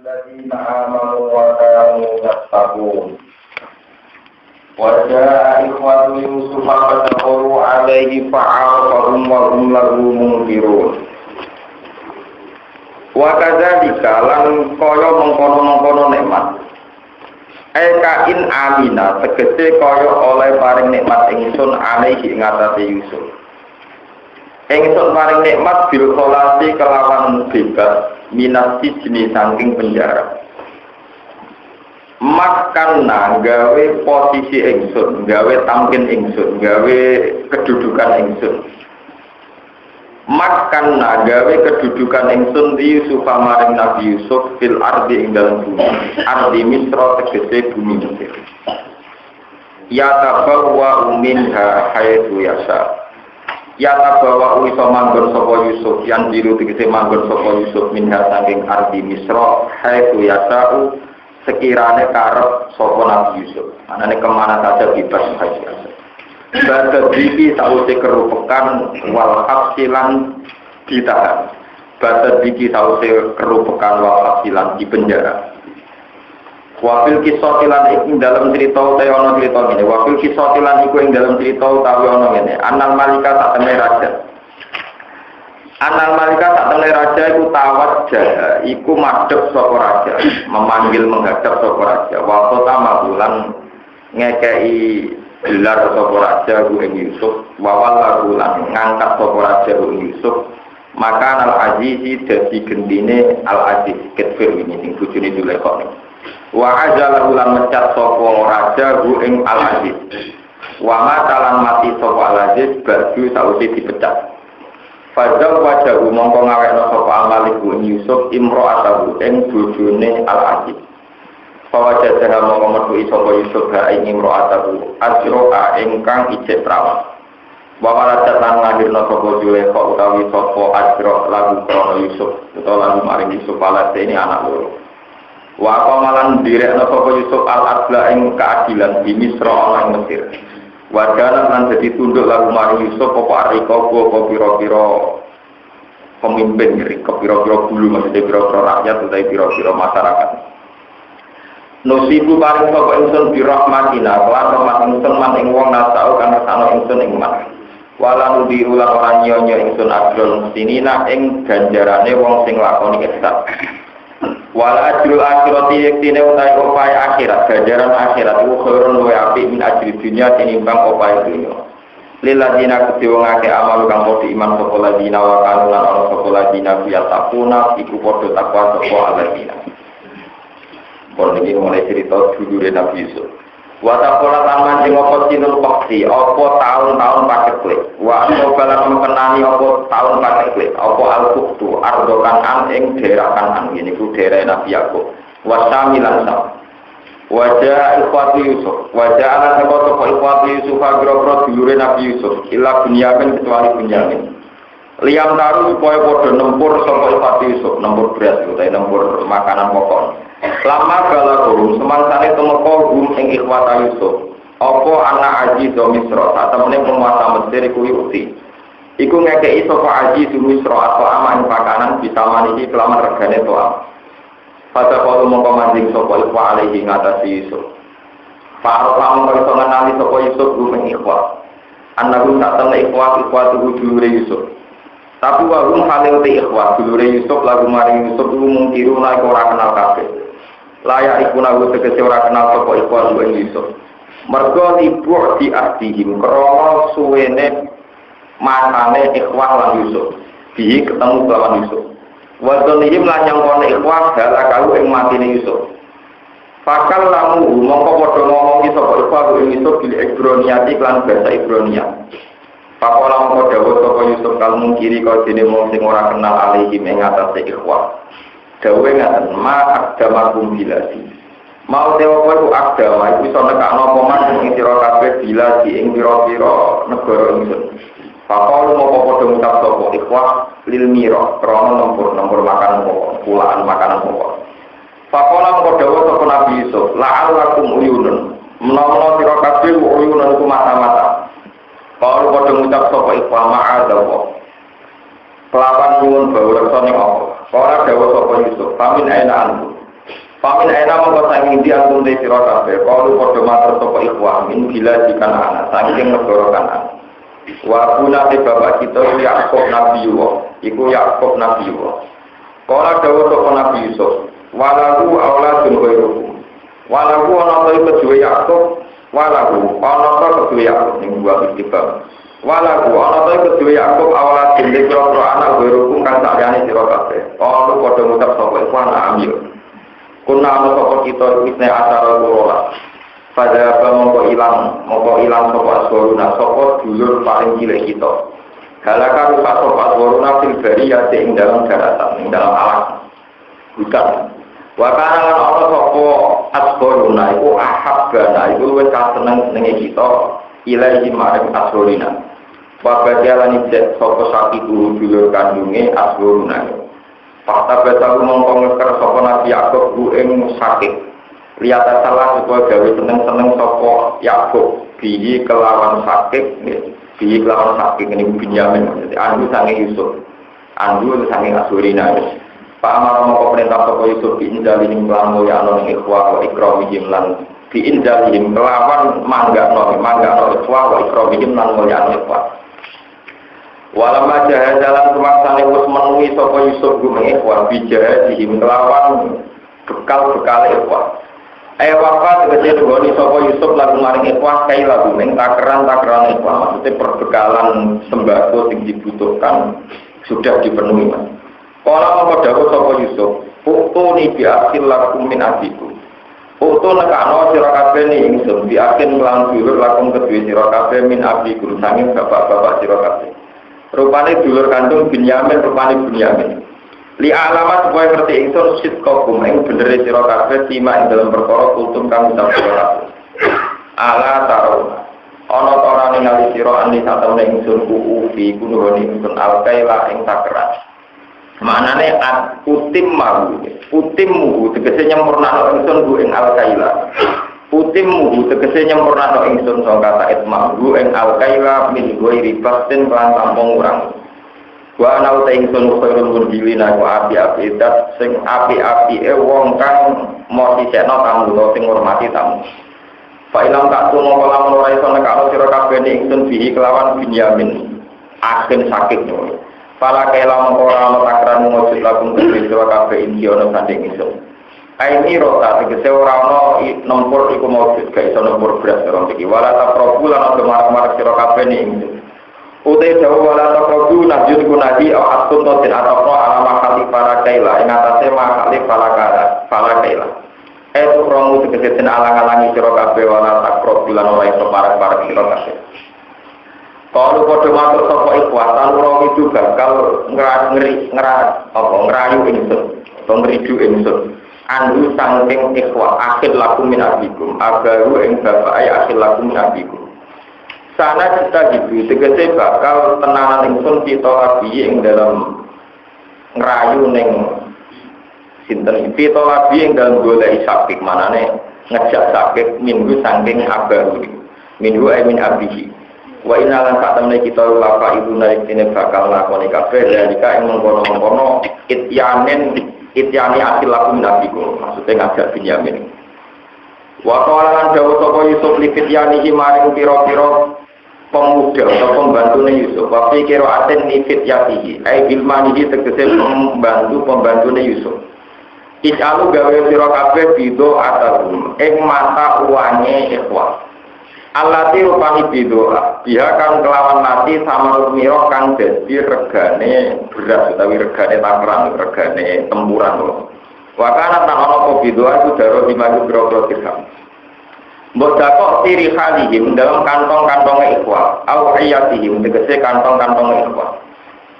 الذين آمنوا وكانوا يتقون وجاء إخوة يوسف فدخلوا عليه فعرفهم وهم له منكرون wakadzalika lan kaya mengkono-mengkono nikmat kain amina tegese kaya oleh paring nikmat ingsun alaihi ing atase Yusuf ingsun paring nikmat bil kholasi kelawan bebas minasi jenis saking penjara makanna gawe posisi ingsun gawe tamkin ingsun gawe kedudukan ingsun makanna gawe kedudukan ingsun di Yusuf maring Nabi Yusuf fil ardi ing dalem bumi ardi Misra tegese bumi Mesir ya tabawwa minha haitsu yasha ya tabawwa iso manggon sapa Yusuf yang diru tegese manggon sapa Yusuf minha saking ardi Misra haitsu yasha sekirane karep sapa Nabi Yusuf anane kemana saja bebas saja Bada diki sausi kerupekan wal hafsilan ditahan. Bada diki sausi kerupekan wal hafsilan di penjara. Wafil kisotilan iku dalam cerita utawi ana cerita ngene. Wafil kisotilan iku ing dalam cerita utawi ana ngene. Anal malika sak temne raja. Anal malika sak temne raja iku tawajjah, iku madhep sapa raja, memanggil menghadap sapa raja. Wa qata bulan ngekei gelar sapa raja ku ing Yusuf wawal lan ngangkat sapa raja ku Yusuf maka al azizi dadi gendine al aziz ketfir ini sing bojone Zulaikha wa ajala lan mecat sapa raja ku ing al aziz wa matalan mati sapa al aziz baju sausi dipecat fadzal wajahu mongko ngawekno sapa al malik ku Yusuf imro'atahu ing bojone al aziz Fawajah mongko metu sapa Yusuf ha ing imro'atahu asroa ingkang ijek prawan. Wa waladat lan lahirna sapa Zulaikha utawi sapa asro lagu krana Yusuf utawa lagu maring Yusuf alate ini anak loro. Wa qamalan direkna sapa Yusuf al-adla ing keadilan di Misra ana ing Mesir. Wa kana lan dadi tunduk lagu maring Yusuf apa arika apa pira-pira pemimpin rika pira-pira bulu maksudnya pira-pira rakyat utawa pira-pira masyarakat. Nusibu paring sapa ingsun bi rahmatina lan rahmat ingsun man ing wong nasau kang rasane ingsun ing man wala nudi ulang ora nyonya ingsun ajrul mustinina ing ganjarane wong sing lakoni ihsan wala ajrul akhirati yektine utahe upaya akhirat ganjaran akhirat iku khairun wa apik min ajri dunya tinimbang upaya dunya lil ladina kutiwongake amal kang padha iman sapa ladina wa kanu lan ana sapa ladina biatapuna iku padha takwa sapa ladina. Kalau ini mulai cerita dulure Nabi Yusuf. Watapola taman sing apa sinul paksi, apa tahun-tahun pakekle. Wa balan mengenani apa tahun pakekle, apa al-Qubtu ardokan an ing daerah Kanan ini ku daerah Nabi Yakub. Wa samilan sam. Wajah ikhwati Yusuf, wajah anak sapa ikhwati Yusuf agro-agro dulure Nabi Yusuf, ila Bunyamin kecuali Bunyamin. Liam taruh supaya padha nempur sapa ikhwati Yusuf, nempur beras utawa nempur makanan pokok. Lama balaghum semangsane temeka hum ing ikhwata Yusuf apa anak aji do Misra sak temene penguasa Mesir iku yuti iku ngekeki sapa aji do Misra apa aman pakanan bisa maniki kelaman regane toa pada kalau mongko manjing sapa ikhwa alaihi ngatasi Yusuf Fa'aruf lamun kaya iso ngenali sapa Yusuf hum ing ikhwa annahu sak temene ikhwa dulure Yusuf tapi wahum halil te ikhwa dulure Yusuf lagu maring Yusuf lu mungkiru nek ora kenal kabeh layak iku nahu tegese ora kenal sapa ikhwan ing Yusuf mergo libur di ahdihim krana suwene matane ikhwan lan Yusuf bihi ketemu lawan Yusuf wa dzanihim lan nyangkone ikhwan dalakalu ing matine Yusuf fakal lamu mongko padha ngomongi sapa ikhwan ing Yusuf bil Ibroniyati lan bahasa Ibronia pakola mongko dawuh sapa Yusuf kal mungkiri kaya dene wong sing ora kenal alihim ing atase ikhwan dawe ngaten ma agamakum bilasi mau dewa kowe agama iku iso nekakno apa man ing sira kabeh bilasi ing pira-pira negara ingsun pakol mau padha ngucap sapa ikhwah lil mira krana nomor makanan pokok pulaan makanan pokok pakola mau dawa sapa Nabi Yusuf la'allakum uyunun menawa sira kabeh uyunun iku mata-mata kalau padha ngucap sapa ikhwah ma'adzallah kelawan nyuwun bau reksane apa ora dawa sapa Yusuf pamin aina antu Pamin aina mongko saking ndi antum te sira kabeh kalu padha matur sapa ikhwan min bila dikan anak saking negara kanan. Wa guna te bapak kita Yakub Nabi Yusuf iku Yakub Nabi Yusuf. Kala dawuh sapa Nabi Yusuf walahu auladun ghairukum. Walahu ana ta kedue Yakub walahu ana ta kedue Yakub ning buah istibab. Walahu ana ta kedue Yakub auladun ghairukum anak ghairukum kang sakjane sira kabeh. Kalu padha ngucap sapa ikhwan amil. Kuna anu sapa kita isne asara kurola. Pada mongko ilang sapa aswaruna sapa dulur paling cilik kita. Halaka rupa sapa aswaruna fil bariyah ing dalam daratan ing dalam alam. Hutan. Wa kana lan ana sapa aswaruna iku ahabbana iku luwih kaseneng-senenge kita ilahi maring aswarina. Wa badialani jet sapa sapi dulur kandunge aswaruna. Fakta betul mongkong ngeker sopo Nabi Yakub bu ing sakit. Lihat salah supaya gawe seneng sopo Yakub bihi kelawan sakit ini Binyamin maksudnya. Andu sange Yusuf, andu sange Asurina. Pak Amar mongko perintah sopo Yusuf diinjalihim kelamu ya anon ikhwah wa ikramihim lan diinjalihim kelawan mangga no ikhwah wa ikramihim lan mulia anon ikhwah. Walamma jahazalan semaksane wis menuhi sapa Yusuf gumekhwan bijahadihim kelawan bekal-bekal ikhwan. Wafat tegese nggoni sapa Yusuf lagu maring ikhwan kai lagu ning takeran-takeran ikhwan. Maksudnya perbekalan sembako sing dibutuhkan sudah dipenuhi. Kala mongko dawuh sapa Yusuf, "Utuni bi akhil lakum min abiku." Utu nekano sira kabeh ning ingsun bi akhil lan dulur lakum kedue sira kabeh min abiku sanging bapak-bapak sira kabeh. Rupane dulur kandung Binyamin rupane Binyamin. Li alamat supaya ngerti ingsun sitqakum ing benere sira kabeh sima ing dalam perkara kultum kang ucap sira kabeh. Ala taruna. Ana ta ora ningali sira ani satemene ingsun kuufi kunuhoni ingsun alkaila ing takeran. Maknane utimmu tegese nyempurnakno ingsun ku ing alkaila. Utimmu tegese nyempurnakno ingsun saka kata itmahu ing alkaila min ghairi batin lan tampung urang. Wa ana uta ingsun khairul mundilina wa api-api dat sing api-apike wong kang mau disekno tamu sing ngurmati tamu. Fa ilam tak mongko lamun ora iso nekalo sira kabeh ingsun bihi kelawan Binyamin. Agen sakit yo. Fala kela mongko ora ana takran mujud lakum sira kabeh iki ana sanding ingsun. Aini rota tegese ora ana nempur iku mujud gak iso nempur beras ora iki wala ta probu lan gemar-gemar sira kabeh ning utai dawa wala ta probu najud kunadi au atun to den atapno alama kali para kaila ing atase makali para kaila itu romu tegese den alang-alangi sira kabeh wala ta probu lan ora iso parek-parek sira kabeh. Kalau padha matur sapa ikhwatan romu itu bakal ngerayu ingsun atau ngridu ingsun. Andu sangking ikhwah akhir lakum min abikum agaru ing bapak ay akhir lakum min abikum sana kita gitu tegese bakal tenanan ingsun kita lagi ing dalam ngerayu ning sinten kita lagi ing dalam golek sakit manane ngejak sakit minggu sangking agaru minggu ay min abihi wa inalan satemene kita lapa ibu naik dene bakal lakoni kabeh dalika ing mengkono-mengkono ityani akhir lakum nabiku maksudnya ngajak Binyamin wa qalan dawu sapa Yusuf li fityanihi maring pira-pira pemuda atau pembantune Yusuf wa fi qira'atin li fityatihi ai bil manihi tegese pembantune Yusuf isalu gawe sira kabeh bido atagum ing mata uange ikhwah Allati rupani bidoa dia kan kelawan mati sama lumiro kan jadi regane beras utawi regane takeran regane tempuran loh wakana tak ono ko bidoa itu daro dimaju biro-biro dirham mbok dakok tiri halihim dalam kantong-kantongnya ikhwal au ayatihim tegese kantong-kantongnya ikhwal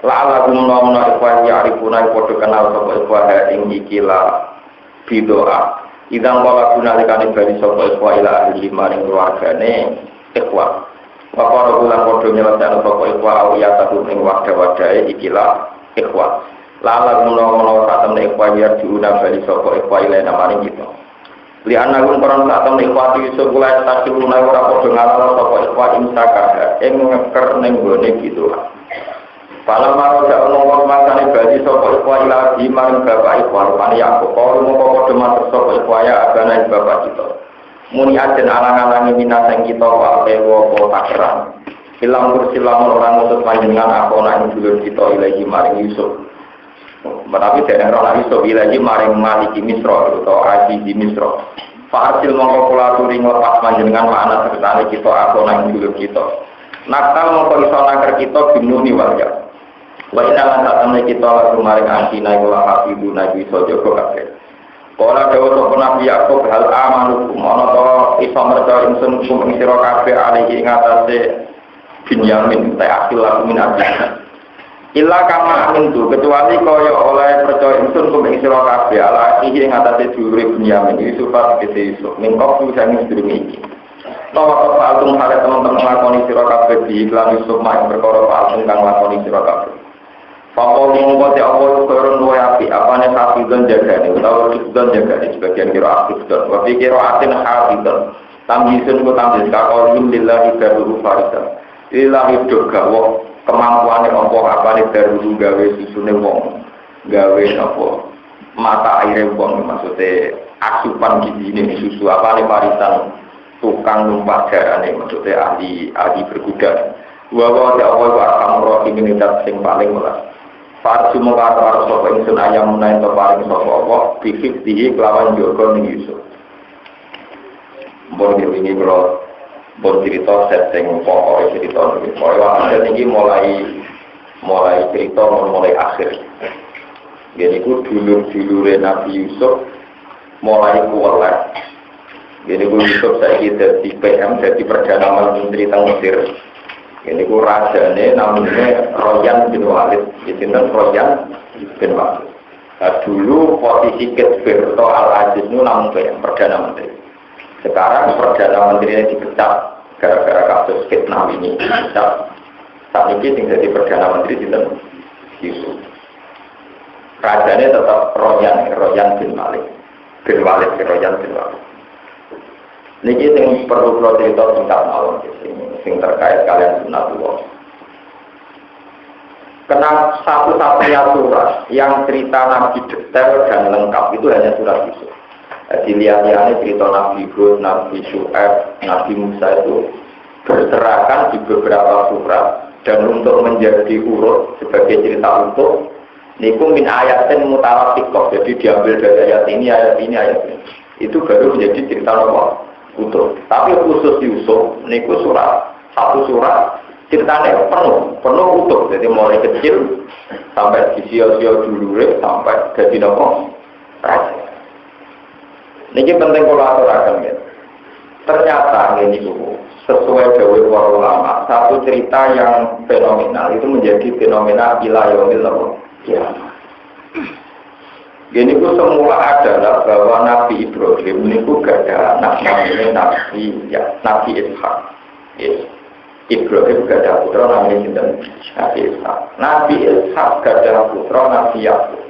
la'ala gumnomno ikhwal ya'rifuna podo kenal sapa ikhwal ing ikilah bidoa idang wala gunalikane bali sapa ikhwa ila ahli maring keluargane ikhwa Bapak Ragulan podo nyelesaikan sapa ikhwa awiyat satu ing wadah-wadahe ikilah ikhwa lala menawa sak temne ikhwa biar diuna bali sapa ikhwa ila maring kita li anagun peran sak temne ikhwa Yusuf kula tasiruna ora podo ngalala sapa ikhwa imsaka ing ngeker ning gone gitu Kalau mau jauh ngomong masane bali sapa ikhwa lagi marang bapak ikhwa rupane aku kalau mau padha matur sapa ikhwa ya agana bapak kita muni ajen alang-alangi minaseng kita wae apa takeran ilang kursi lamun orang untuk panjenengan aku ana ing dulur kita ilahi maring Yusuf tapi dereng ora iso ilahi maring Maliki Misra atau Aziz Misra Fasil mongko kula aturi nglepas panjenengan ana sertane kita aku ana ing dulur kita nakal mongko iso naker kita binuni wajah wa inna lan ta'amna kita lagu maring antina wa hafidu nabi sojogo kabeh. Kala dawuh sapa Nabi Yakub hal amanukum ana to iso merca ingsun kum ing sira kabeh alihi ing atase Binyamin ta akil lagu min abdina. Illa kama amintu kecuali kaya oleh percaya ingsun kum ing sira kabeh ala iki ing atase dulure Binyamin Yusuf tegese Yusuf mingko sing sedurunge iki. Tawa kepaltung hale teman-teman lakoni sira kabeh di iklan Yusuf mak perkara paltung kang lakoni sira kabeh. Pakol mongko te apa kurun luwe api apane hafizan jagane utawa hafizan jagane sebagian kira hafizan wa fi qira'atin hafizan tamyisun ku tamyiz kakol lillahi darul farisa lillahi dogawa kemampuane apa apane darul gawe susune wong gawe apa mata aire wong maksude asupan gizine susu apane farisan tukang numpak jarane maksude ahli berkuda wa te apa kamro ini sing paling melas Farsu mengatakan sopo ingsun ayam menaik paling sopo bihik dihi kelawan jogo ning Yusuf. Bon ini kalau bon cerita setting pokok cerita ini. Pokoknya akhir ini mulai cerita mulai akhir. Jadi ku dulur Nabi Yusuf mulai kuat. Jadi ku Yusuf saya jadi PM jadi perdana menteri tentang Mesir. Ini ku rajane namanya Royan bin Walid, itu Royan bin Walid. Nah, dulu posisi Ketbirto Al-Aziz itu namun Perdana Menteri. Sekarang Perdana Menteri ini dipecat gara-gara kasus fitnah ini. Dipecat. Saat ini yang jadi Perdana Menteri itu Yusuf. Rajane tetap Royan bin Walid. Royan bin Walid. Ini yang perlu cerita singkat malam yang terkait kalian sunatullah. Karena satu-satunya surat yang cerita Nabi detail dan lengkap itu hanya surat Yusuf. Dilihat-lihatnya cerita Nabi Hud, Nabi Syu'aib, Nabi Musa itu berserakan di beberapa surat dan untuk menjadi urut sebagai cerita utuh. Niku min ayatin mutarafiqah, jadi diambil dari ayat ini, ayat ini, ayat ini. Itu baru menjadi cerita normal. Utuh. Tapi khusus Yusuf, niku satu surat ceritanya penuh utuh. Jadi mulai kecil sampai di sio-sio dulu sampai jadi nopo raja. Niki penting kalau aturakan ya. Ternyata ini sesuai dawe para ulama, satu cerita yang fenomenal itu menjadi fenomena ila yaumil qiyamah. Gini ku semula adalah bahwa Nabi Ibrahim ini ku gak ada anak namanya Nabi Ishak. Ibrahim gak ada putra namanya Nabi Ishak. Nabi Ishak gak ada putra Nabi Yakub.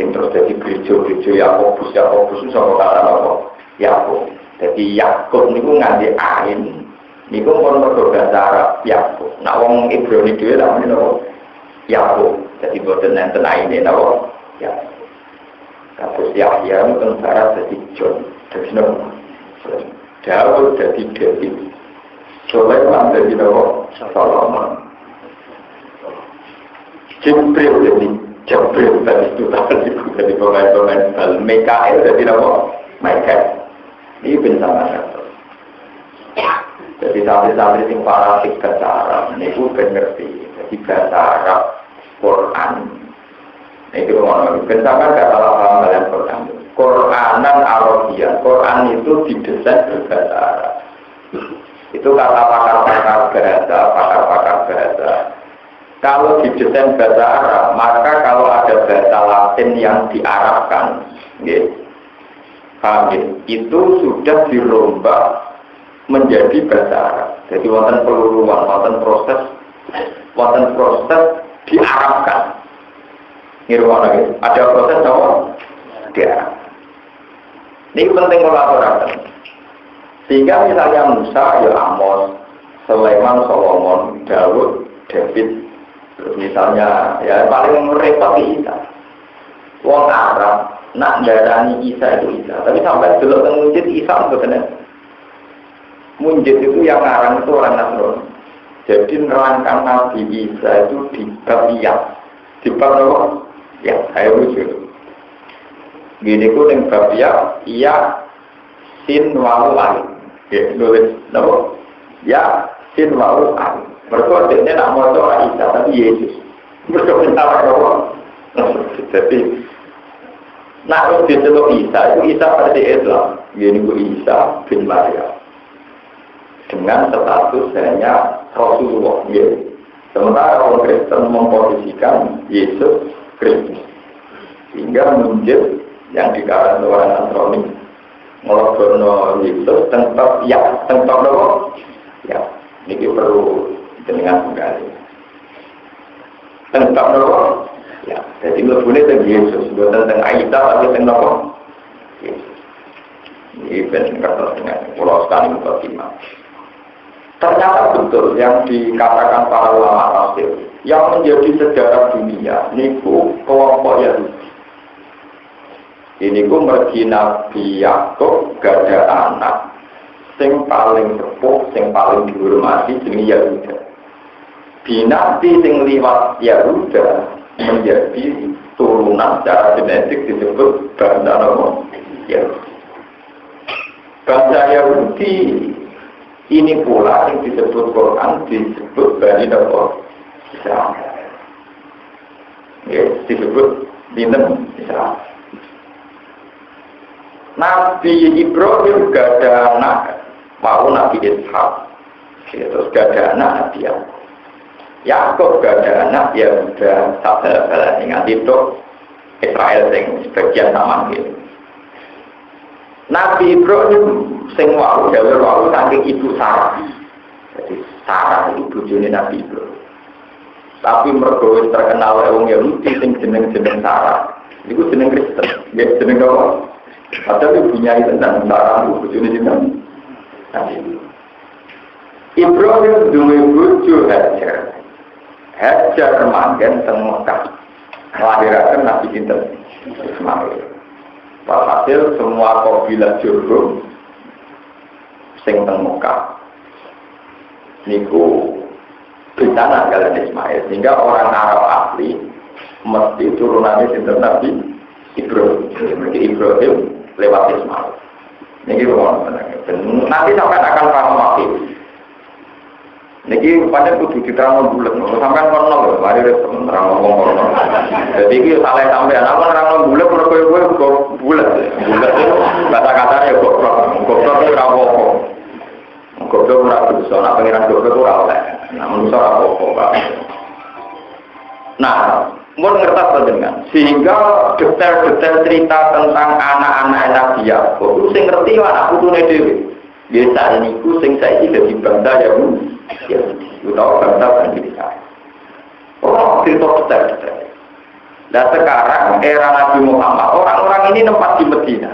Sing terus jadi gereja Yakobus itu sama kata apa? Yakub. Jadi Yakub ini ku nganti ain. Ini ku pun berbahasa Arab Yakub. Nah wong Ibrahim itu namanya apa? Yakub. Jadi boten nenten aine napa? Ya. Kados Yahya mungkin barat jadi John, jadi napa? Daud jadi David. Sulaiman jadi napa? Solomon. Jibril tadi itu tadi dari pemain-pemain bal. Mikael jadi napa? Mikael. Ini benar. Jadi santri-santri sing fanatik bahasa Arab niku ben ngerti. Jadi bahasa Arab Quran. Itu ngomong. Bersama gak salah paham kalian Quranan Arabian. Quran itu didesain berbahasa Arab. Itu kata pakar-pakar bahasa. Kalau didesain bahasa Arab, maka kalau ada bahasa Latin yang diarabkan, itu sudah dirombak menjadi bahasa Arab. Jadi wonten peluruan, wonten proses diarabkan. Ada proses apa? Diarab. Ini penting kolaborasi. Sehingga misalnya Musa, ya Amos, Sulaiman, Solomon, Daud, David. Terus misalnya ya paling repot Isa. Wong Arab nak darani Isa itu Isa, tapi sampai dulu munjid Isa betul. Munjid itu yang ngarang itu orang Nasrani. Jadi nerangkan Nabi Isa itu di bab di bab apa? Ya, saya lucu. Gini ku yang bab iya sin wawu alif. Ya, nulis apa? Ya sin wawu alif. Mereka dia nak mau doa Isa tapi Yesus. Mereka minta apa? Jadi nak diceluk Isa itu Isa pada Islam. Gini ku Isa bin Maryam dengan status hanya Rasulullah. Sementara orang Kristen memposisikan Yesus Kristus, sehingga munjid yang dikatakan orang Nasrani melakukan Yesus tempat apa? Ya, ini perlu dengan menggali tempat apa? Ya, jadi lebihnya tentang Yesus, bukan tentang Aida tapi tentang apa? Yesus. Ini benar dengan pulau sekali mukadimah. Ternyata betul yang dikatakan para ulama tafsir yang menjadi sejarah dunia niku kelompok Yahudi. Ini ku mergi Nabi Yakub gak ada anak sing paling sepuh, sing paling dihormati jenenge Yahuda. Dinasti sing liwat Yahuda menjadi turunan secara genetik disebut bangsa Yahudi. Bangsa Yahudi ini pula yang disebut Quran disebut Bani Israel. Ya, disebut Dinten Israel. Nabi Ibrahim gak ada anak, mau Nabi Ishak. Ya, terus gak ada anak Nabi Yakub. Yakub gak ada anak, ya udah sabar ingat itu Israel yang sebagian sama gitu. Nabi Ibrahim sing wau dawuh wau saking ibu Sarah. Jadi Sarah itu bojone Nabi Ibrahim. Tapi mergo wis terkenal wong Yahudi sing jeneng Sarah. Iku jeneng Kristen, nggih jeneng apa? Padahal ibunya itu tentang Sarah itu bojone jeneng Nabi Ibrahim duwe bojo Hajar. Hajar manggen teng Mekah. Nglahiraken Nabi sinten? Ismail. Walhasil semua kabilah Jurhum sing teng Mekah niku bencana kalian Ismail, sehingga orang Arab asli mesti turunannya sinten Nabi Ibrahim. Mereka Ibrahim lewat Ismail. Niki nanti sampai akan paham wakil. Niki pada kudu diterang bulat, sampai kono mari terang ngomong. Jadi iki salah sampean, apa terang bulat mergo kowe bulat. Bulat itu kata-katanya goblok itu ora apa-apa. Goblok ora bisa, nek pengiran goblok ora oleh. Nah, manusa ora apa-apa. Nah, mun ngertos panjenengan, sehingga detail-detail cerita tentang anak-anak Nabi Yakub sing ngerti anak putune dhewe. Biasa niku sing saiki dadi bangsa Yahudi. Ya, utawa bangsa Bani Israil. Oh, cerita detail. Nah sekarang era Nabi Muhammad, orang-orang ini tempat di Medina.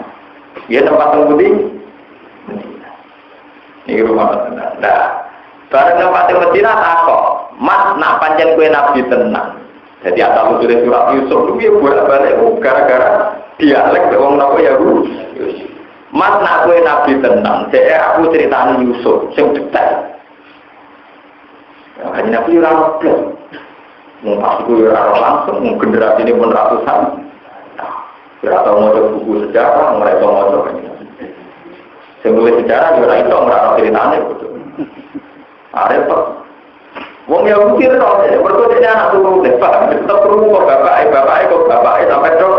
Ya tempat di Medina. Ini rumah Medina. Nah, bareng tempat di Medina takok, Mas nak pancen kue Nabi tenang. Jadi asal usulnya surat Yusuf itu ya bolak-balik gara-gara dialek wong napa ya Bu. Mas nak kue Nabi tenang. Saya aku ceritanya Yusuf sing detail. Hanya Nabi ora blok. Aku langsung generasi ini pun ratusan. Tidak tahu mau buku sejarah, mereka mau coba. Sebelum sejarah juga itu merasa ceritanya betul. Ada apa? Wong yang mungkin tahu, berikutnya anak turun lepas, tetap turun bapak sampai dok.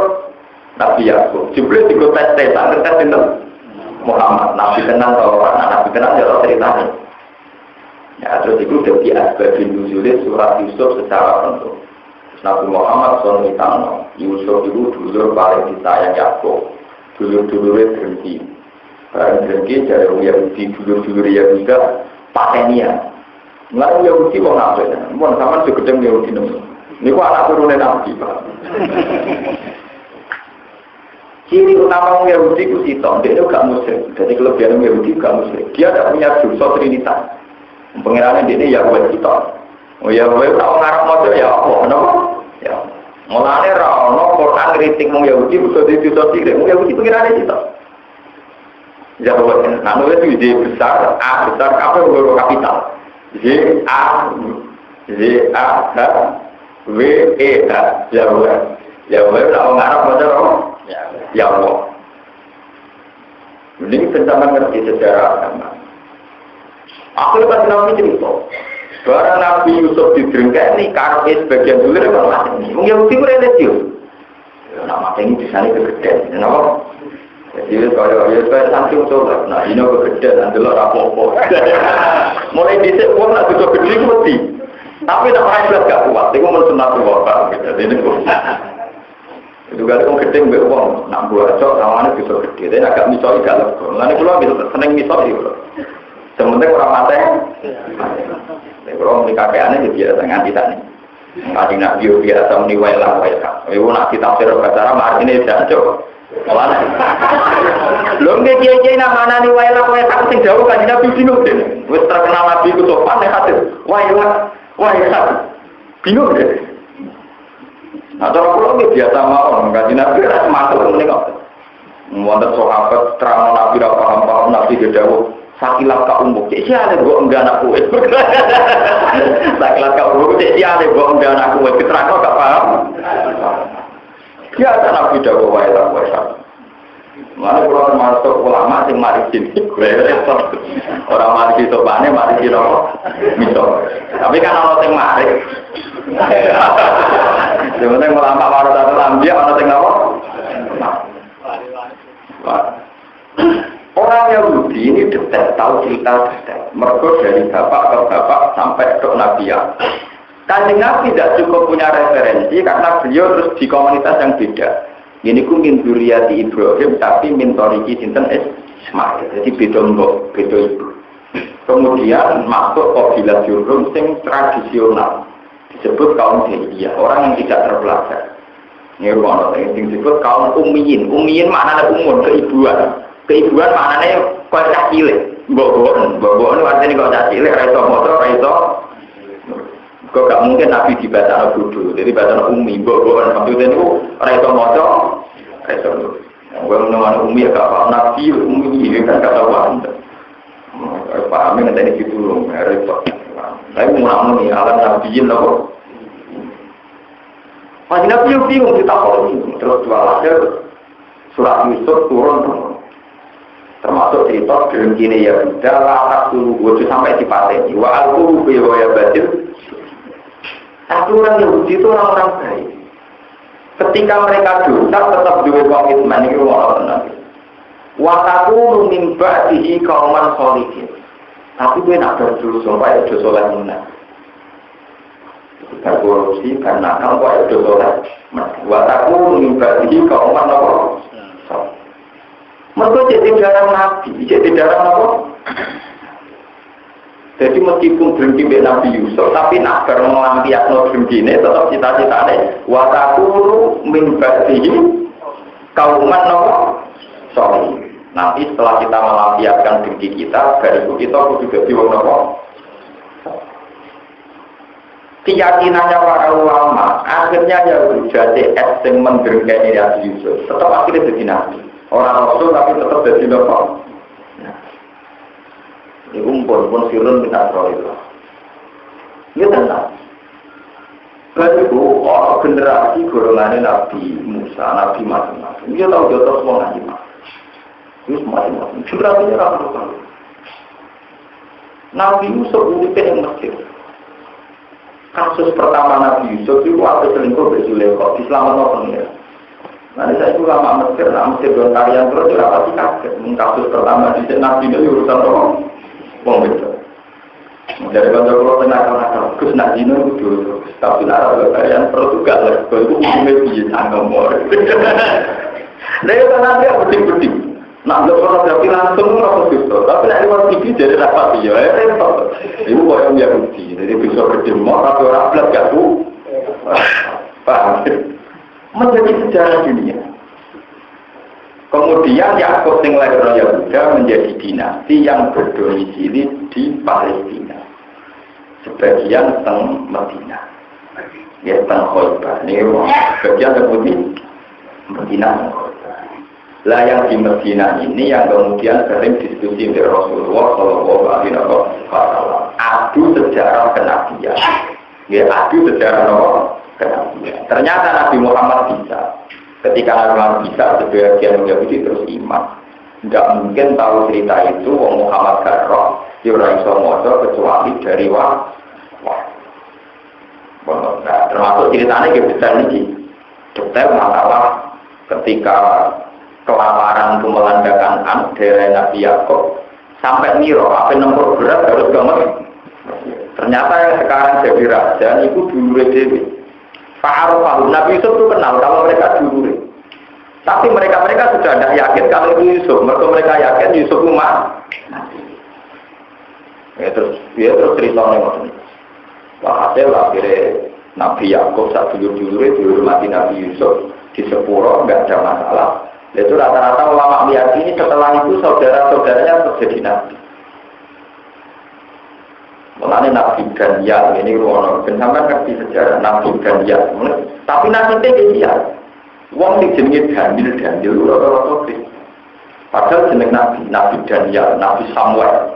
Nabi Yakub, jumlah tiga tes itu Muhammad, Nabi kenal atau orang Nabi kenal jauh ceritanya. Ya, terus itu dari asbabun nuzul surat Yusuf secara penuh. Nabi Muhammad SAW Yusuf itu dulur paling disayang Yakub. Dulur-dulurnya berhenti. Berhenti dari Yahudi, dulur-dulur Yahudi patenia. Nggak Yahudi mau ngapain? Mau sama segedeng Yahudi nemu. Ini kok anak turunnya Nabi Pak. Ciri utama Yahudi itu siton, dia itu gak musyrik. Jadi kelebihan Yahudi gak musyrik. Dia tidak punya dosa trinitas. Pengirannya ini Yahweh kita. Oh ya, kowe tau ngarep maca ya apa, napa? Ya. Mulane ra ono Quran kritik wong Yahudi bisa ditutup sirik. Wong Yahudi pikirane itu. Jawab, nah nulis ide besar, A besar, apa huruf kapital? Z A H W E H. Jawab. Jawab tau ngarep maca apa? Ya Allah. Ini tentang ngerti sejarah agama. Aku lepas Nabi cerita, barang Nabi Yusuf didrengkeni karena sebagian dulu memang mati. Mungkin Yahudi religius. Nama ini di sana kegedean, kenapa? Jadi kalau saya saking coba, nah ini kegedean, nanti lo rapopo. Mulai disek uang nak tutup gede mati. Tapi nak orang jelas gak kuat, itu mau sunat tua gitu. Ini itu kali orang gede nggak uang, nak buat cok, namanya bisa gede. Tapi agak misoi gak lebih. Nanti kalau bisa seneng misoi loh. Sementara orang mati, kalau menikah KPA-nya biasa nganti tadi. Nganti nak biasa meniwai lah, ibu nak kita tafsir bahasa artinya tidak jauh. Mana? Belum kiai-kiai nama niwai lah, tak sing jauh kan Nabi bingung deh. Wes terkenal Nabi itu sopan deh hadir. Wah, bingung deh. Nah, kalau pulau biasa mau nggak Nabi rasa masuk menengok. Wonten sahabat terang Nabi ra paham Nabi gedawuh. Sakilat ka umuk, cek siale gua enggak anak kowe. Sakilat ka umuk, cek siale gua enggak anak kowe. Keterang gak paham. Biasa Nabi dawuh wae lah wae. Mana kalau termasuk ulama sing mari sini, orang mari sopane mari siro misal. Tapi kan orang sing mari. Sebenarnya ulama warasatul anbiya orang sing apa? Orang Yahudi ini detail, tahu cerita detail. Mereka dari bapak ke bapak sampai ke Nabi ya. Kanjeng Nabi tidak cukup punya referensi karena beliau terus di komunitas yang beda. Ini ku min dzurriyyati Ibrahim tapi min thoriqi sinten Ismail. Jadi beda mbok, beda ibu. Kemudian masuk kabilah Jurhum sing tradisional. Disebut kaum jahiliyah, orang yang tidak terpelajar. Ini orang yang disebut kaum ummiyin. Ummiyin maknanya umur, keibuan. Keibuan maknanya kau cah cilik, boboan itu artinya kau cah cilik, raiso motor, raiso. Kau gak mungkin Nabi dibaca bodoh, jadi baca umi, boboan maksudnya itu raiso motor, raiso. Kalau nama umi ya gak paham Nabi, umi kan gak tahu anda. Pahamnya nanti ditulung, raiso. Tapi mau nih alam Nabiin loh. Masih Nabi yang bingung kita kalau ini terus jual aja surat Yusuf turun. Termasuk cerita dalam kini ya sudah latak dulu wujud sampai di pateni wa al-qulu bi wa ya batil. Tapi orang Yahudi itu orang-orang baik. Ketika mereka dosa tetap duwe komitmen iki ora tenan. Wa taqulu min ba'dihi qauman sholihin. Tapi gue nak berdosa supaya dosa soleh menang. Kita korupsi karena kamu kok dosa soleh. Wa taqulu min ba'dihi qauman apa? Mereka jadi darah Nabi, jadi darah apa? Jadi meskipun berhenti dengan Nabi Yusuf, tapi nak bermelampiak no berhenti ini tetap cita-citanya watakulu min ba'dihi kauman no sorry. Nanti setelah kita melampiaskan diri kita, bariku kita kudu dadi wong apa? Keyakinannya para ulama, akhirnya ya jadi yang mendengkeni Nabi Yusuf, tetap akhirnya jadi Nabi. Orang Rasul tapi tetap jadi Nabi. Ini pun sirun minat rohillah. Ini tenang. Lalu orang generasi golongan Nabi Musa, Nabi macam-macam. Dia tahu jodoh semua Nabi Musa. Ini macam-macam. Generasinya ramai. Nabi Yusuf uripnya yang Mesir. Kasus pertama Nabi Yusuf itu waktu selingkuh bersulekot. Diselamatkan pengira. Nanti saya juga lama Mesir, Mesir dengan kalian terus juga pasti kaget. Kasus pertama di Nabi ini urusan orang itu. Dari kalau tenang-tenang, terus Nabi ini dulu. Tapi Arab kalian perlu juga lah. Kalau itu umumnya bisa ngomor. Nah itu nanti ya penting-penting. Nah kalau tapi langsung orang itu. Tapi nanti orang TV jadi dapat dia. Itu orang Yahudi. Jadi bisa berdemo, tapi orang belas gak tuh. Paham? Menjadi sejarah dunia. Kemudian Yakub yang lahir Yahuda menjadi dinasti yang berdomisili di Palestina. sebagian teng Madinah. Ya teng Khoibah. Ini sebagian seperti Madinah. Lah yang di Madinah ini yang kemudian sering diskusi dengan Rasulullah Shallallahu Alaihi Wasallam. Adu sejarah kenabian. Ya adu sejarah kenabian. Ternyata Nabi Muhammad bisa. Ketika Nabi Muhammad bisa, sebagian Yahudi terus iman. Tidak mungkin tahu cerita itu Wong Muhammad Garroh ora iso maca kecuali dari wah. Nah, termasuk ceritanya kayak detail ini. Detail masalah ketika kelaparan itu melandakan dari Nabi Yakub sampai Niro, apa nomor berat harus banget. Ternyata yang sekarang jadi raja itu dulu Dewi. Fa'arufahu Nabi Yusuf itu kenal kalau mereka dulu. Tapi mereka sudah tidak yakin kalau itu Yusuf. Mereka yakin Yusuf itu mati. Ya terus ceritanya macam ini. Hasil akhirnya Nabi Yakub saat dulu dihormati Nabi Yusuf di Sepuro nggak ada masalah. Itu rata-rata ulama meyakini setelah itu saudara-saudaranya terjadi nabi. Mulanya Nabi Daniel ini ruang sampai ngerti sejarah Nabi Daniel. Tapi nasibnya dia, wong sing jenenge Daniel rata-rata Kristen. Padahal jeneng Nabi Daniel, Nabi Samuel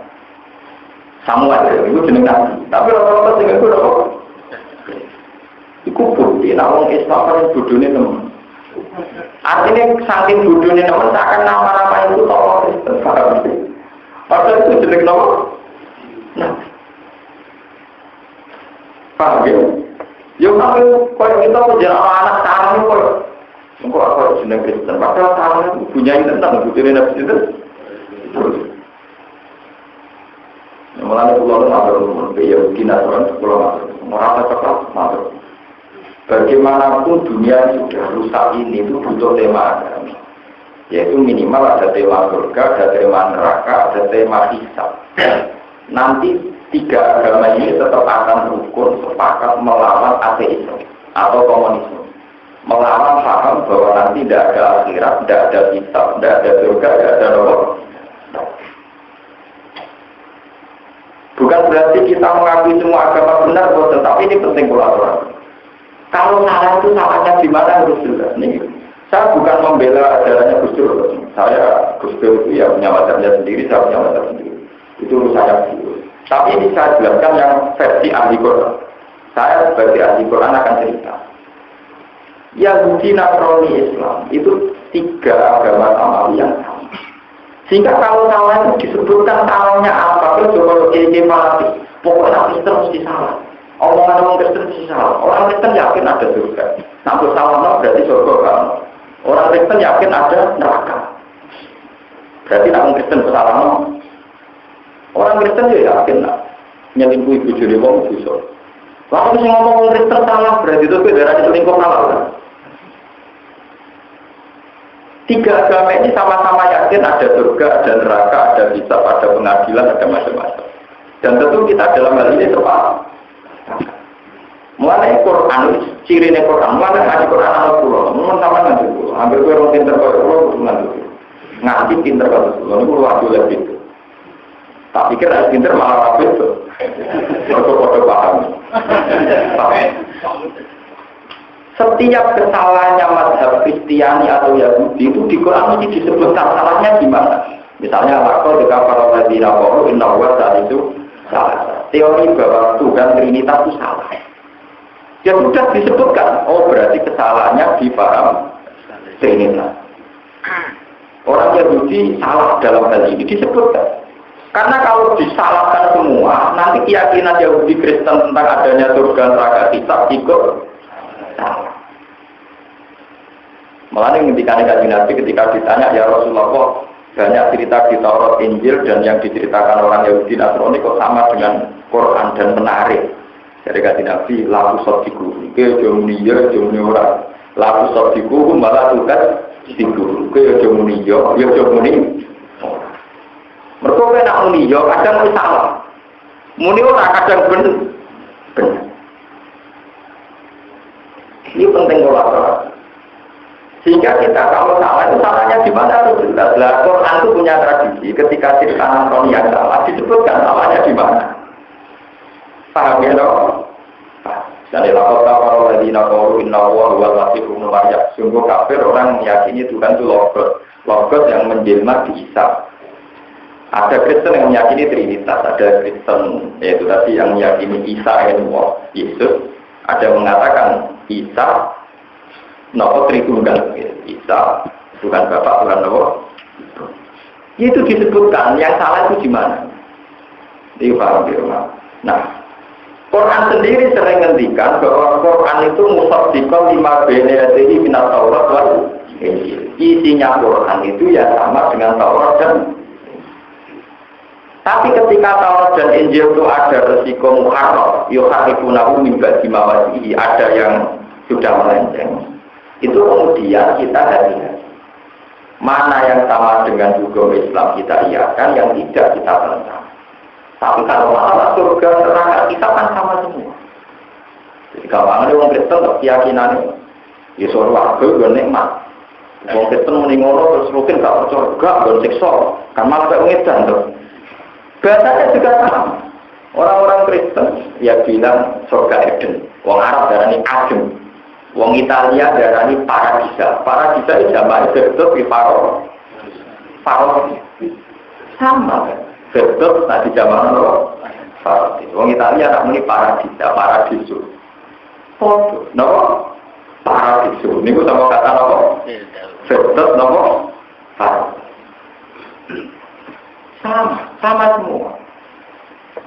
itu jeneng Nabi. Tapi rata-rata sing iku ora. Iku bukti nek wong Islam paling bodone temen. Artinya saking bodohnya teman seakan nama-nama itu tolong padahal itu jelek nama paham ya? Ya tapi kalau kita menjadi anak sarang itu kok aku jeneng Kristen padahal sarang itu punya tentang bodohnya Nabi itu mulanya pulau matur ya kina orang pulau merasa cepat matur. Bagaimanapun dunia sudah rusak ini itu butuh tema agama, yaitu minimal ada tema surga, ada tema neraka, ada tema hisab. Nanti tiga agama ini tetap akan rukun sepakat melawan ateisme atau komunisme, melawan paham bahwa nanti tidak ada akhirat, tidak ada hisab, tidak ada surga, tidak ada neraka. Bukan berarti kita mengakui semua agama benar, tetapi ini penting kolaborasi. Kalau salah itu salahnya di mana harus jelas. Nih, saya bukan membela ajarannya Gus Dur. Saya Gus Dur itu ya punya mazhabnya sendiri, saya punya mazhab sendiri. Itu saya dulu. Tapi ini saya jelaskan yang versi ahli Quran. Saya sebagai ahli Quran akan cerita. Yahudi, Nasrani, Islam itu tiga agama samawi yang sama. Sehingga kalau salah itu disebutkan salahnya apa? Kalau ciri-ciri fanatik, pokoknya Kristen mesti salah. Omongan orang Kristen mesti salah. Orang Kristen yakin ada surga. Sampai salah berarti surga kan. Orang Kristen yakin ada neraka. Berarti orang Kristen salah. Orang Kristen juga yakin lah. Nyelingkuh ibu jadi wong bisa. Lalu sih ngomong orang Kristen salah berarti itu beda selingkuh salah kan. Tiga agama ini sama-sama yakin ada surga, ada neraka, ada hisab, ada pengadilan, ada macam-macam. Dan tentu kita dalam hal ini terpaham. Mulai Quran, ciri Quran, mulai ngaji Quran anak pulau, mulai sama ngaji pulau, hampir orang pinter kalau pulau ngaji pinter kalau pulau, itu luar biasa itu. Tak pikir ada pinter malah apa itu, foto-foto paham. Setiap kesalahannya mazhab Kristiani atau Yahudi itu di Quran mesti disebutkan salahnya gimana. Misalnya lakon dekat para ladina koru inna wa saat itu salah. Teori bahwa Tuhan Trinitas itu salah. Ya sudah disebutkan, oh berarti kesalahannya di paham Trinitas. Orang Yahudi salah dalam hal ini disebutkan. Karena kalau disalahkan semua, nanti keyakinan Yahudi Kristen tentang adanya surga neraka hisab ikut salah. Malah ketika Nabi ketika ditanya ya Rasulullah, banyak cerita di Taurat, Injil dan yang diceritakan orang Yahudi Nasrani kok sama dengan Quran dan menarik. Jadi kata Nabi, lalu sotiku, ke jomniya jomni orang, lalu sotiku malah tugas siku, ke jomniya, ya jomni. Mereka nak muni, ya kadang muni salah, muni orang kadang benar. Ini penting kolaborasi. Sehingga kita kalau salah itu salahnya di mana harus jelas. Quran itu punya tradisi ketika cerita Nasrani yang salah disebutkan salahnya di mana. Paham ya dong? Dan lapor kalau lagi nakoru inna wa wal masih Maryam. Sungguh kafir orang meyakini Tuhan itu logos yang menjelma di Isa. Ada Kristen yang meyakini Trinitas, ada Kristen yaitu tadi yang meyakini Isa Allah, Yesus. Ada yang mengatakan Isa, nopo Tritunggal, Isa bukan Bapak, bukan nopo. Itu disebutkan, yang salah itu di mana? Ini paham ya, nah, Quran sendiri sering ngendikan bahwa Quran itu musaddiqan lima baina yadayhi minat Taurat wal Injil. Isinya Quran itu ya sama dengan Taurat dan tapi ketika Taurat dan Injil itu ada resiko muharraf, yuharrifunahu min ba'di mawadihi, ada yang sudah melenceng. Itu kemudian kita hati-hati. Mana yang sama dengan hukum Islam kita iakan, yang tidak kita tentang. Tapi kalau masalah surga neraka kita kan sama semua. Jadi gampangnya orang Kristen keyakinannya, ya surga gue nikmat. Orang Kristen meninggono terus mungkin gak percaya, gak siksa, kan malah kayak ngedan tuh. Bahasanya juga sama. Orang-orang Kristen ya bilang surga Eden. Wong Arab darani Adem. Wong Italia darani Paradisa. Paradisa itu zaman Betul di Paro. Sama kan? Betul tadi zaman Paro. Wong Italia tak muni Paradisa, Paradiso. Foto, no? Paradiso. Ini sama kata no? Betul no? Sama semua.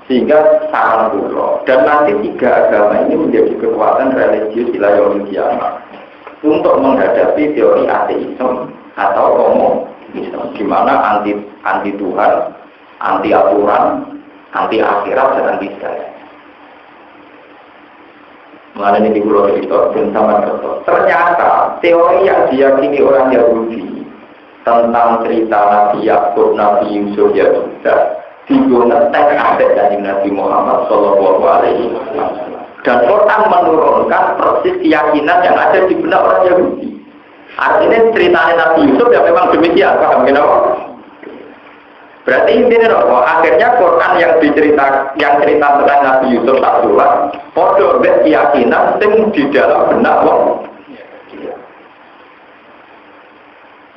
Sehingga sangat buruk. Dan nanti tiga agama ini menjadi kekuatan religius ila yaumil qiyamah untuk menghadapi teori ateisme atau komunisme, di mana anti Tuhan, anti aturan, anti akhirat dan anti segala. Mengenai ini di Pulau itu bersama ternyata teori yang diyakini orang Yahudi tentang cerita Nabi Yakub, Nabi Yusuf ya sudah digunakan ada dari Nabi Muhammad Shallallahu Alaihi Wasallam. Dan Quran menurunkan persis keyakinan yang ada di benak orang Yahudi. Artinya ceritanya Nabi Yusuf ya memang demikian, paham kenapa? Berarti intinya bahwa akhirnya Quran yang cerita tentang Nabi Yusuf tak surat, podo keyakinan yang di dalam benak orang.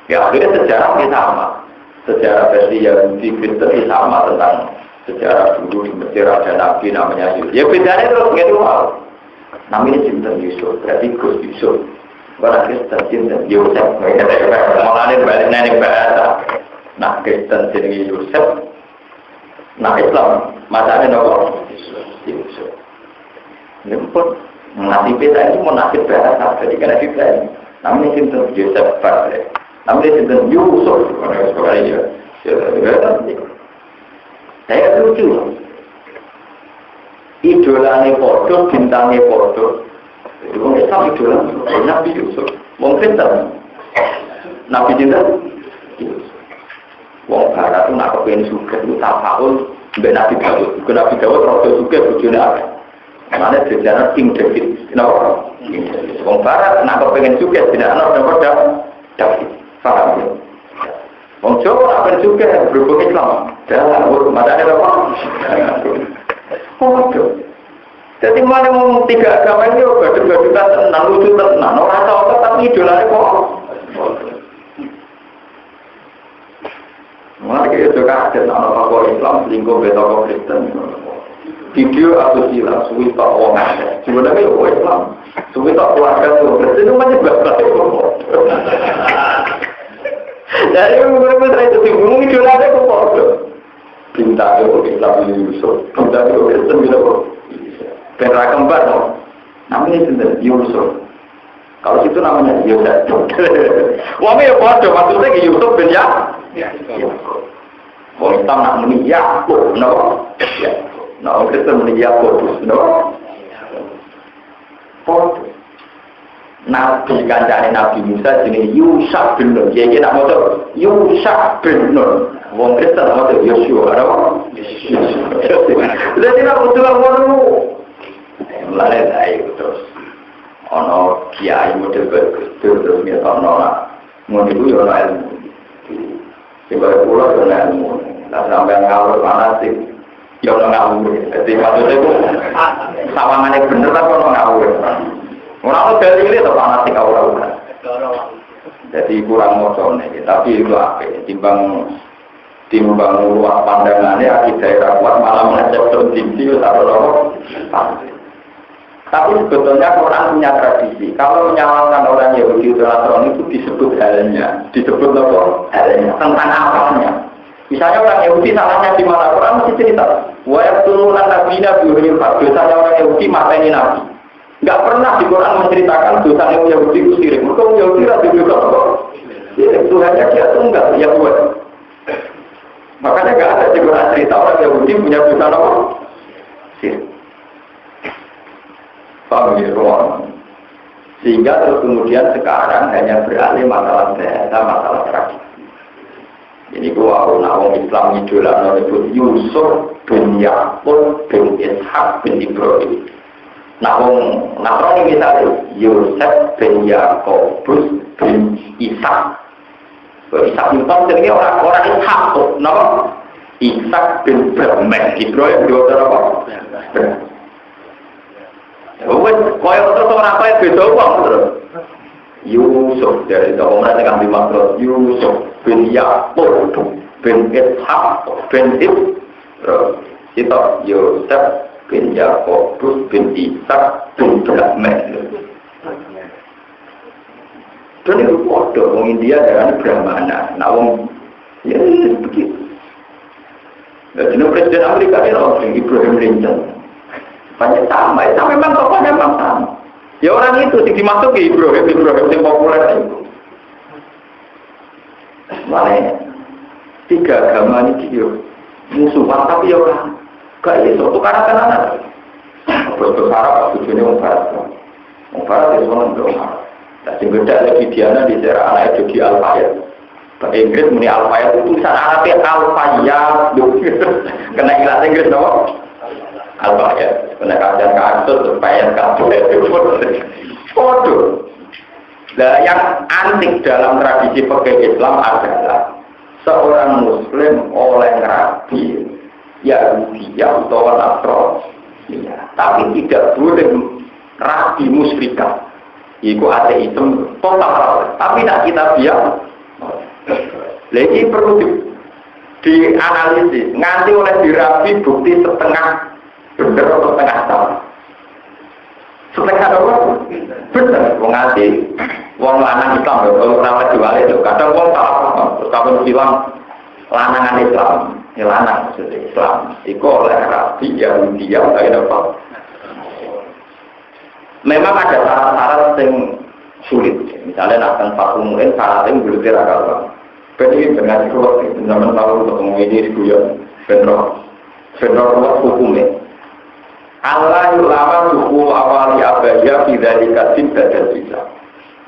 Ya akhirnya sejarahnya sama. Sejarah versi Yahudi Kristen sama tentang sejarah dulu di Mesir ada Nabi namanya Yusuf. Ya bedanya terus gitu wow. Namanya Sinten Yusuf, berarti Gus Yusuf. Orang Kristen Sinten Yusuf. Mulanya balik nenek bahasa. Nah Kristen jenenge Yusuf. Nah Islam masanya nopo Yusuf. Ini pun nasib kita ini mau nasib bahasa. Jadi kan nasib lain. Namanya Sinten Yusuf Padre. Namanya Sinten Yusuf, saya lucu. Idolanya podo, bintangnya podo. Itu Islam idola Nabi Yusuf. Mungkin tak Nabi Sinten Yusuf. Wong Barat itu nak kepengen suka itu tafaul mbek Nabi Dawud. Nabi Dawud rada suka bojone akeh. Mana sejarah King David. Kenapa? Wong Barat nak kepengen suka tidak ana David. Paham ya? Wong Jawa akan juga berhubung Islam. Jangan, matanya apa? Oh, jadi mana ngomong tiga agama ini, baju-bajukan tenang, lucu tenang. Orang tahu tapi idolanya kok. Mana kita juga ada nama tokoh Islam, selingkuh tokoh Kristen. Video atau silang, suwi tak orang ada. Sebenarnya Islam, suwi tak keluarga tuh. Kristen itu menyebabkan jadi beberapa itu bingung idolanya kok bodoh. Bintang itu Islam Yusuf, bintang itu Kristen bila kok. Pera kembar no. Namanya Sinten Yusuf. Kalau situ namanya Yusuf. Wong ya bodoh maksudnya Yusuf bin Yakub. Wong Islam nak muni Yakub, no. Nah, Kristen muni Yakub, no. Bodoh. Nabi kancane Nabi Musa jenenge Yusuf bin Nun. Iki nak maca Yusuf bin Nun. Wong Kristen maca Yosua, apa? Jadi nak betul ngono. Mulane ae terus. Ono kiai model terus ngetokno lah. Ngono iku yo ana ilmu. Sebab kula yo ana ilmu. Lah sampeyan ngawur manasik. Ya orang ngawur. Jadi maksudnya itu sawangannya bener tapi orang ngawur. Orang dari ini tetap fanatik awal. Jadi kurang motornya. Tapi itu apa? Timbang luas pandangannya akidah kuat malah mengajak tertinggi atau tapi sebetulnya Quran punya tradisi. Kalau menyalahkan orang Yahudi atau Nasrani itu disebut halnya, disebut apa? Halnya tentang apanya. Misalnya orang Yahudi salahnya di mana? Quran mesti cerita. Wa yaqtuluna nabiyina bighayri haqq. Dosanya orang Yahudi mateni nabi. Enggak pernah di Quran menceritakan dosa yang Yahudi itu sirik. Mereka Yahudi itu juga apa? Sirik. Tuhannya dia tunggal, ya buat. Makanya enggak ada di Quran cerita orang Yahudi punya dosa apa? Sirik. Paham ya, sehingga terus kemudian sekarang hanya beralih masalah bahasa, masalah tradisi. Ini gua nawang Islam idola menyebut Yusuf bin Yakub bin Ishak bin Ibrahim. Nawang Nasrani misalnya Yusuf bin Yakub bin Ishak. Ishak itu jadi orang Ishak tuh, nama Ishak bin Ibrahim dua apa? Wes koyo terus ora kaya beda wong terus. Yusuf dari tokoh mereka yang dimaksud Yusuf bin Yakub bin Ishak bin Ibrahim. Itu Yusuf bin Yakub bin Ishak bin Ibrahim. Dan itu bodoh, orang India dengan Brahmana. Nah, orang ya begitu. Jadi Presiden Amerika ini orang Ibrahim Lincoln. Banyak sama memang tokohnya memang sama. Ya orang itu dimasuk ke Ibrahim yang populer itu. Mana tiga agama ini dia musuhan tapi ya orang gak iso tukaran tenanan. Terus Arab tujuannya orang Barat itu orang Indonesia. Nah, sing beda lagi Diana di daerah anak itu di Al-Fayed. Bahasa Inggris muni Al-Fayed itu tulisan Arabnya Al-Fayed. Kena ilat Inggris no? Al-Fayed. Kena kajian kasus supaya kabel itu bodoh. Nah, yang antik dalam tradisi fikih Islam adalah seorang Muslim oleh rabi Yahudi atau Nasrani, tapi tidak boleh rabi musyrikah. Iku ateisme total, tapi nak kita biar. Lagi perlu dianalisis, nganti oleh dirabi bukti setengah benar atau setengah salah. Setengah apa? Benar, nganti wong lanang Islam, kalau orang diwali itu kadang wong salah, kalau bilang lanangan Islam, ini lanang maksudnya Islam. Iku oleh rabi Yahudi yang kayak apa? Memang ada syarat-syarat yang sulit. Misalnya nak tanpa umurin syarat yang belum agama. Jadi dengan keluar zaman tahun ketemu ini di Guyon, benro hukumnya. Allah ulama suku awali abaya tidak dikasih dan bisa.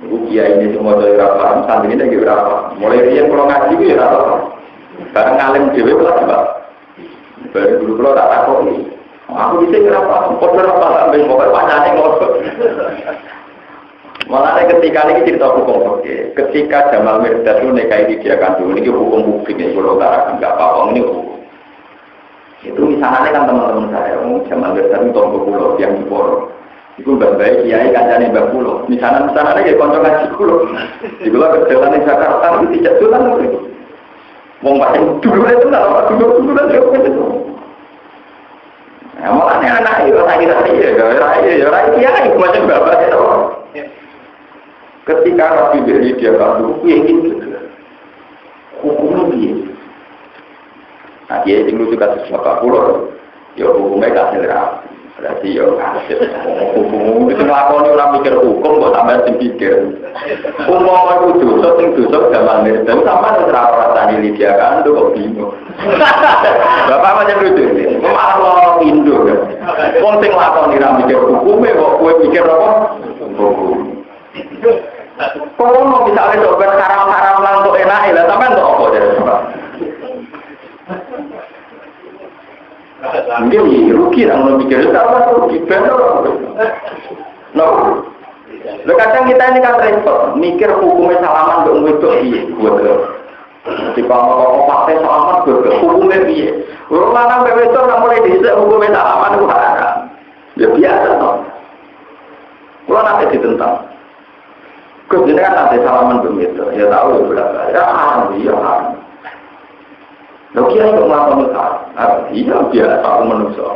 Kiai ini semua dari rapat, santri ini lagi berapa? Mulai dia kalau ngaji itu ya rapat. Karena ngalim dewi lah pak. Dari dulu kalau tak takut nih. Aku bisa berapa? Kotor apa? Sampai mobil panjangnya ngotot. Malah ketika ini cerita hukum oke. Ketika Jamal Mirdad itu nikahi dia kandung ini hukum publik nih. Kalau utarakan nggak apa-apa ini hukum. Itu misalnya kan teman-teman saya, Jamal Mirdad itu Tombo Pulau yang di Poro. Itu baik kiai kancane Mbak Pulau. Misalnya kayak konco ngaji Pulau. Di Pulau kerjaan di Jakarta itu tidak sulit itu. Wong macam dulu itu nggak dulu itu. Nah, malah anak itu raya kiai macam bapak itu. Ketika Rabi beri dia kalau ingin hukumnya dia. Nah dia itu juga sesuatu pulau, ya hukumnya kasih rapi. Berarti ya hukum itu ngelakoni orang mikir hukum kok sampai dipikir. Umum itu dosa zaman itu sama terasa tadi dia kan itu kok bingung. Bapak macam itu, malah Indo kan. Wong sing ngelakoni orang mikir hukumnya kok gue mikir apa? Hukum. Kalau misalnya coba haram-haram lah untuk enak, lah sampai untuk apa jadi sebab? Mungkin rugi lah kalau mikir itu apa rugi benar. No, lo kadang kita ini kan repot mikir hukumnya salaman untuk itu iya, buat lo. Di kalau pakai salaman juga hukumnya piye? Orang lanang bebek itu nggak boleh disebut hukumnya salaman itu haram. Ya biasa toh. Kalau nanti ditentang, kemudian kan nanti salaman begitu, ya tahu ya berapa, ya haram, iya haram. Lo kira itu melakukan haram? Iya biasa aku manusia.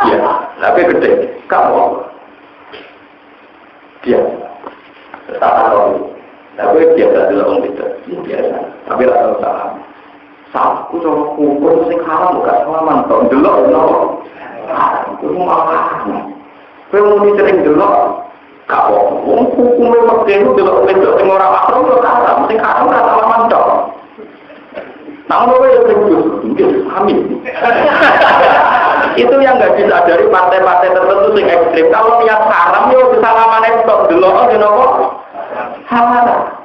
Iya, tapi gede, kamu dia tak tahu. Tapi biasa dulu orang itu, biasa. Tapi rasa salah. Aku cuma ukur sing haram bukan salaman. Kalau dulu, aku malah. Kalau mau sering dulu, kau hukumnya pakai itu dulu itu sing orang makro itu haram. Sing haram rasa salaman dong. Namun apa yang terjadi? Mungkin hamil. Itu yang nggak bisa dari partai-partai tertentu sing ekstrim. Kalau niat haram, yo bisa salaman itu dulu, you know. Haram.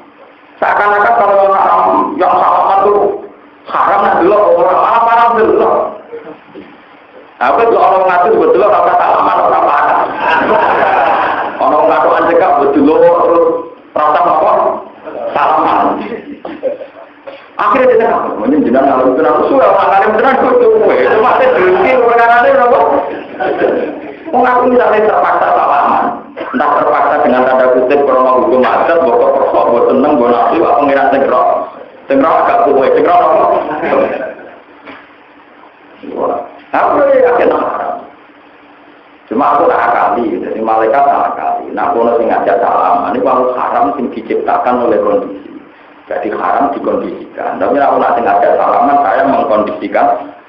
Seakan-akan kalau yang salaman itu haram nah dulu orang haram dulu. Apa itu orang ngatur betul orang salaman orang mana? Orang ngatur anjekap betul terus rasa apa? Salaman. Akhirnya dia nak menjenang kalau itu nak usul orang kalian benar itu masih berhenti perkara ini berapa? Mengaku misalnya terpaksa salaman. Entah terpaksa dengan tanda kutip korona hukum adat, bokok persok, buat seneng, buat nafsu, apa pengiran sengrok agak kuwe, sengrok apa? Aku ya yakin haram. Cuma aku tak akali, jadi malaikat tak akali. Nah, aku nanti ngajak salaman, ini kalau haram yang diciptakan oleh kondisi. Jadi haram dikondisikan. Tapi aku nanti ngajak salaman, saya mengkondisikan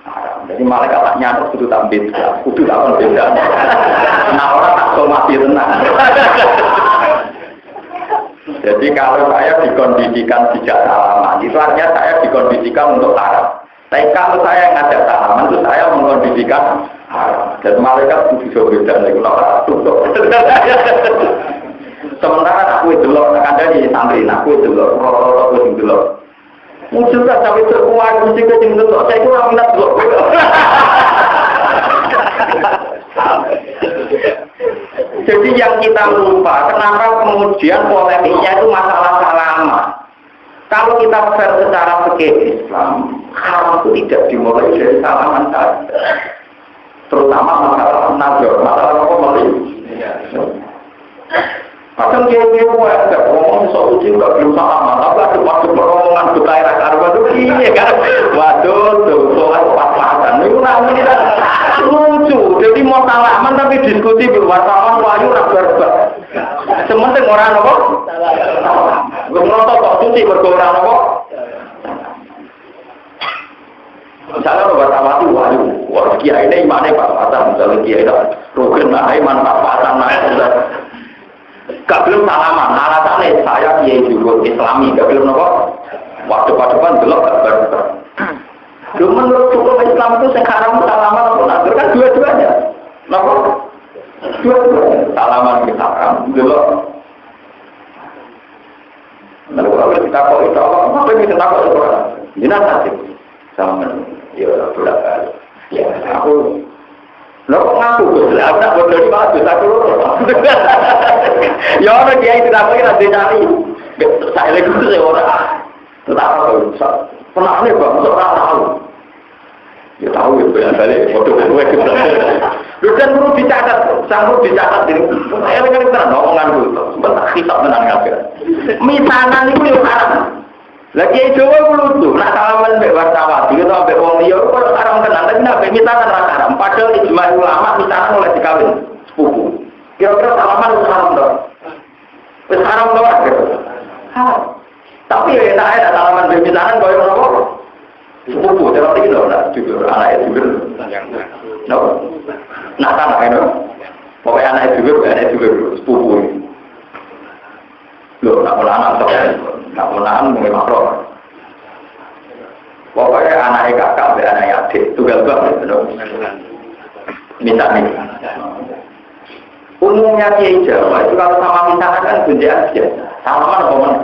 haram. Jadi malaikat tak nyatuk, kudu tak beda, kudu tak beda. Nah orang tak somasi tenang. Jadi kalau saya dikondisikan tidak salaman, itu artinya saya dikondisikan untuk haram. Tapi kalau saya ngajak salaman, itu saya mengkondisikan haram. Dan malaikat itu bisa beda lagi. Sementara aku itu loh, ada di santri, aku itu loh, aku itu loh. Muncul kan sampai terkuat, musik ke sini loh, saya itu orang minat loh. Jadi yang kita lupa, kenapa kemudian polemiknya itu masalah lama. Kalau kita fair secara fikih Islam, haram itu tidak dimulai dari salaman saja. Terutama masalah nazar, masalah apa meli. Kadang dia ada ngomong soal uji nggak belum salaman, tapi ada waktu peromongan bukai rakyat itu iya kan? Waduh, tuh soal pas-pasan, itu namanya lucu. Jadi mau salaman tapi diskusi berwartawan wahyu rabar-rabar. Sementing orang apa? Gue nonton kok suci bergorang apa? Misalnya wartawan itu wahyu, wah kiai ini imannya pas-pasan, misalnya kiai itu rugen lah, iman pas-pasan lah. Gak belum salaman, alasannya saya kiai juga Islami, gak belum apa? Waktu-waktu belum kabar. Menurut hukum Islam itu sekarang salaman atau nazar kan dua-duanya. Kenapa? Dua-duanya. Salaman kita haram, belum. Lalu kalau kita kok itu apa yang kita kok itu? Ini nanti salaman, ya berapa? Ya aku. Lo ngaku gue, aku tak bodoh di mana, aku lurus. Ya orang dia tidak mungkin ada cari. Saya lagi itu saya orang. Tetap pernah nih bang, orang tahu. Ya tahu ya, banyak kali bodoh gue. Lu kan perlu dicatat, sanggup dicatat ini. Saya lagi terang, omongan dulu. Sebentar kita menang ngapir. Misanan itu yang haram. Lagi Jawa itu lucu, nak salaman mbak wartawan, kita mbak wong liya, kalau haram kenal, tapi nak misalkan haram. Padahal ijma ulama misalkan oleh dikawin sepupu. Kira-kira salaman itu haram dong. Itu haram dong, haram. Tapi ya enak ada salaman mbak misalkan kau yang apa? Sepupu, terus ini loh, jujur anaknya jujur. No, nak anaknya no. Pokoknya anaknya jujur sepupu. Loh, nak anak soalnya. Nak menang mungkin makro. Pokoknya anaknya kakak, anaknya adik, tugas banget, misalnya. Umumnya Kiai Jawa itu kalau sama misalnya kan bunyian biasa, salaman apa mana?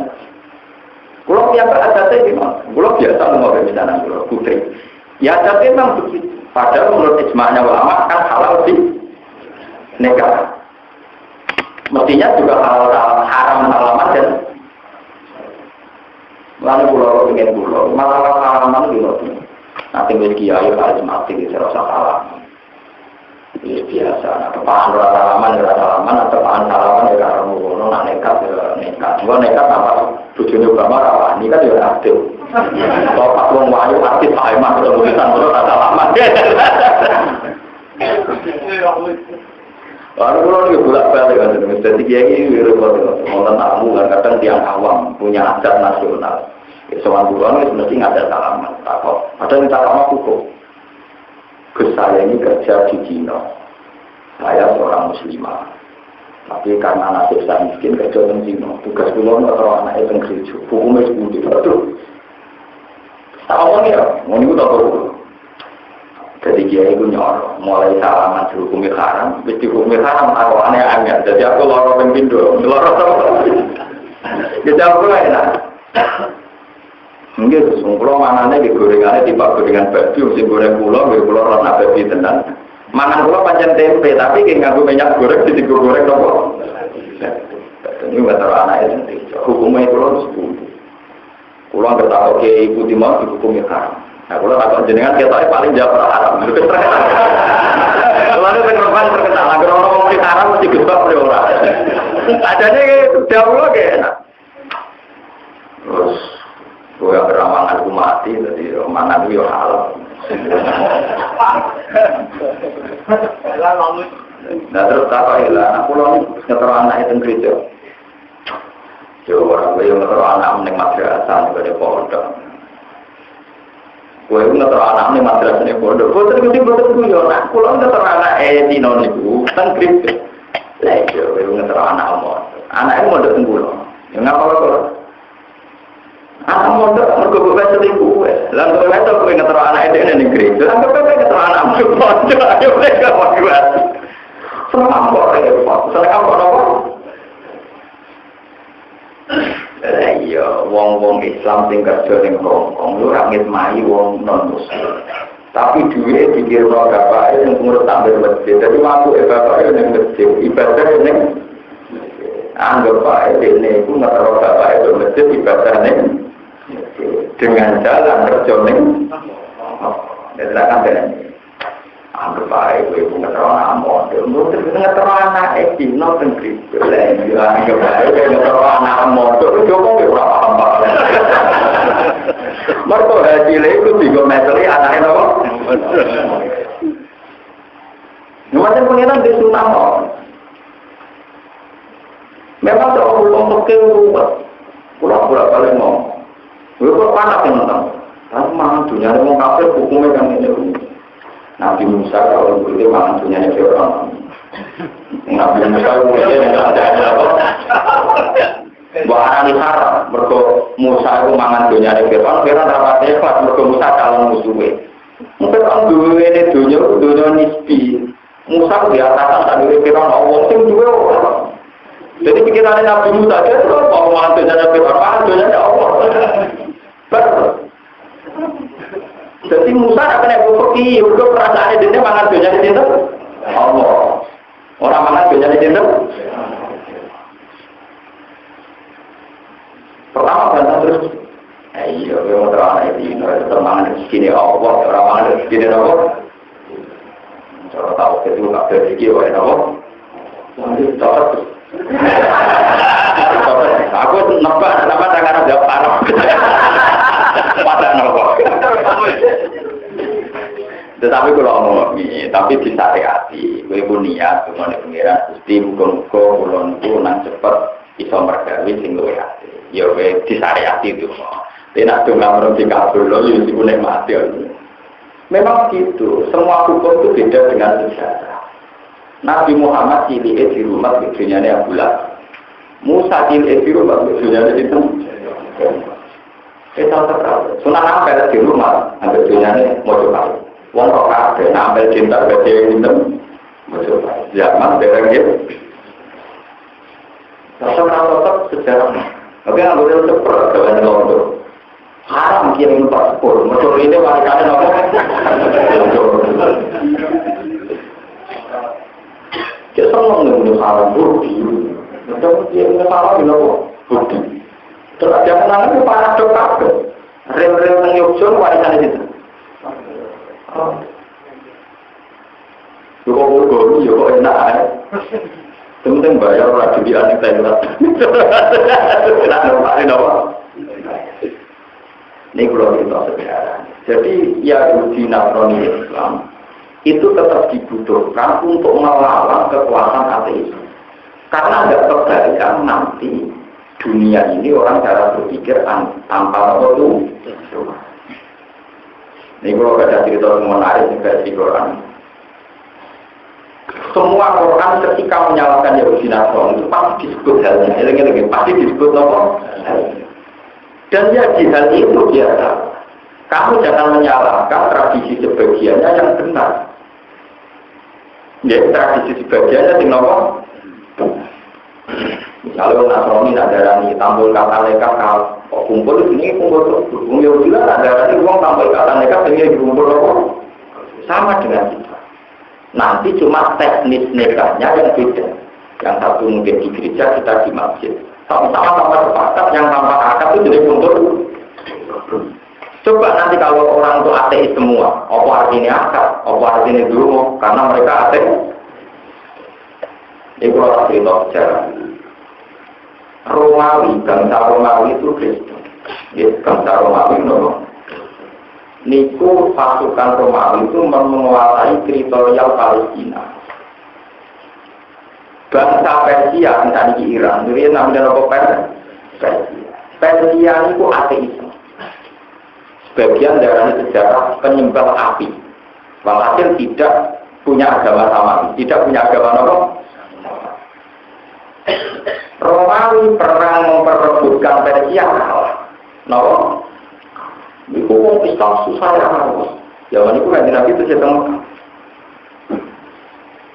Kalau yang berada di mana? Kalau biasa ngomong misalnya, kalau putri. Ya tapi memang begitu. Padahal menurut ijma'nya ulama kan halal di negara. Mestinya juga halal haram salaman dan Lalu pulau pengen pulau, malah salaman gitu. Nanti bagi kiai harus mati di serasa salaman. Ini biasa. Nah, tepaan salaman, tepaan salaman ya karena ngono, nak nekat ya nekat. Gua nekat apa? Tujuannya berapa rawan? Ini kan juga aktif. Kalau pas wong wayu aktif, saya mah ketemu kita terus salaman. Lalu kalau dia bolak-balik kan, jadi kiai ini mau tamu kadang tiang awam punya adat nasional. Soal bulan itu mesti ada salaman. Ada yang salaman hukum. Saya ini kerja di Cina. Saya seorang muslimah. Tapi karena nasib saya miskin kerja di Cina. Tugas bulan atau anak itu gereja. Hukumnya seperti itu. Sama ya, mau itu tak perlu. Jadi dia itu nyor, mulai salaman dihukumi haram, mesti dihukumi haram aku aneh-aneh. Jadi aku lorong pembindo, lorong sama. Jadi aku enak. Mungkin sungguh manane di gorengannya tipe gorengan baju, si goreng pulau rasa babi tenan. Mangan pulau pancen tempe, tapi kayak nganggo minyak goreng di goreng nopo. Ini nggak terlalu aneh sendiri. Hukumnya pulau itu. Pulau nggak tahu kayak ibu timur dihukumi haram. Nah, kalau takut jenengan kita paling jauh haram. Lalu penerbangan terkenal, agar orang mau di haram mesti gebak oleh orang. Adanya jauh loh enak. Terus, gue yang beramangan aku mati, jadi mangan gue halal. Nah terus apa ilah? Aku lalu ngeter anak itu gereja. Orang gue yang ngeter anak mening madrasah juga di pondok. Gue ngeter anak nih madrasahnya pondok. Gue terkutip gue nak pulang ngeter anak Tino niku kan kripto. Lah gue ngeter anak mau. Anak itu mau datang pulang. Yang ngapa kalau? Anak mau datang mereka gue selingkuh. Lalu gue gue ngeter anak itu nih kripto. Lalu gue ngeter anak mau pondok. Ayo mereka mau gue. Senang apa ya Pak? Senang apa apa? Iya, wong Islam sing kerja ning Hongkong, lu ra ngitmai wong non muslim. Tapi duwe dikirno bapake sing umur tambah masjid. Dadi waktu bapake ning masjid, ibadah ning anggap bae dene iku ngetero bapake ning masjid ibadah ning dengan jalan kerja ning. Anggap bae kowe ngetero anak, ngetero anak dino teng kripto. Lah iya anggap bae ngetero anak modho coba ora paham. Mergo haji lha iku digo meteli anake napa? Nuwun pengenan di sunah. Memang tak ulung mekeh ruwet. Pura-pura kali mau. Kowe kok panak nonton. Tapi mangan dunia wong kafir hukume kan ngene. Nabi Musa kalau begitu makan dunia Fir'aun. Nabi Musa kemudian ada apa? Bahkan haram. Mergo Musa itu makan dunia Fir'aun. Fir'aun rapatnya ikhlas. Mergo Musa calon musuhnya. Mungkin orang dulu ini dunia nisbi. Musa biasakan tak dulu Fir'aun. Allah sing dua orang. Jadi pikirannya Nabi Musa dia terus mau makan dunia Fir'aun. Makan dunia Allah. Betul. Jadi Musa akan yang pergi, udah perasaannya dia mangan dunia di sini. Allah, orang mangan dunia di sini. Pertama bantah terus, iya, orang terang ini, orang mangan segini Allah, orang mangan segini Allah. Cara tahu itu nggak berpikir, Allah. Cocok. Aku nampak tangan ada parah. Pada nopo. Tetapi kalau ngomong ini, tapi disariati, gue pun niat, cuma nih pengiran, mesti muka-muka, ulon itu nang cepet, iso mergawi, sing gue hati. Ya gue disariati itu. Dia nak dengar menurut kabel lo, ya mesti boleh mati. Memang gitu, semua hukum itu beda dengan sejarah. Nabi Muhammad cilik di rumah, biasanya Abdullah. Musa cilik di rumah, biasanya itu. Kita terkait. Sunnah nampel di rumah, ambil dunia mau coba. Wong kok kabeh nampel cinta bete itu mau coba. Zaman dereng gitu. Tetap sejarah. Oke, ambil ceper dengan londo. Haram kirim paspor. Motor ini wanitanya nopo. Kita senang dengan haram budi. Macam dia salah di nopo budi. Terus jangan itu paradok kabeh. Rel-rel teng Yogyakarta warisan itu. Yo kok yo kok enak ae. Temen bayar ora dibilang Thailand. Lah apa ini? Ini kalau kita sekarang. Jadi ya Yahudi Nasrani Islam itu tetap dibutuhkan untuk melawan kekuasaan ateisme. Karena ada kebayang nanti dunia ini orang cara berpikir tanpa itu. Ini kalau ada cerita menarik juga di Quran. Semua orang ketika menyalahkan Yahudi Nasrani itu pasti disebut halnya, pasti disebut apa? Dan ya di hal itu biasa. Kamu jangan menyalahkan tradisi sebagiannya yang benar. Ya tradisi sebagiannya yang apa? Misalnya Nasrani nadarani tampil kata mereka kalau kumpul ini kumpul terus. Yahudi nadarani uang tampil kata mereka ini kumpul apa? Sama dengan kita. Nanti cuma teknis nikahnya yang beda. Yang satu mungkin di gereja, kita di masjid. Sama-sama sepakat yang tanpa akad itu jadi kumpul. Coba nanti kalau orang itu ateis semua, apa artinya akad? Apa artinya dulu? Karena mereka ateis. Ini kalau cerita sejarah. Romawi, bangsa Romawi itu Kristen. Ya, bangsa Romawi itu. Niku pasukan Romawi itu menguasai teritorial Palestina. Bangsa Persia misalnya di Iran, jadi namanya apa Persia itu ateisme. Sebagian dari sejarah penyembah api. Walhasil tidak punya agama samawi, tidak punya agama apa? Romawi perang memperebutkan Persia kalah. Napa? Niku wong Islam susah ya mas. Zaman itu kan Nabi itu sedang.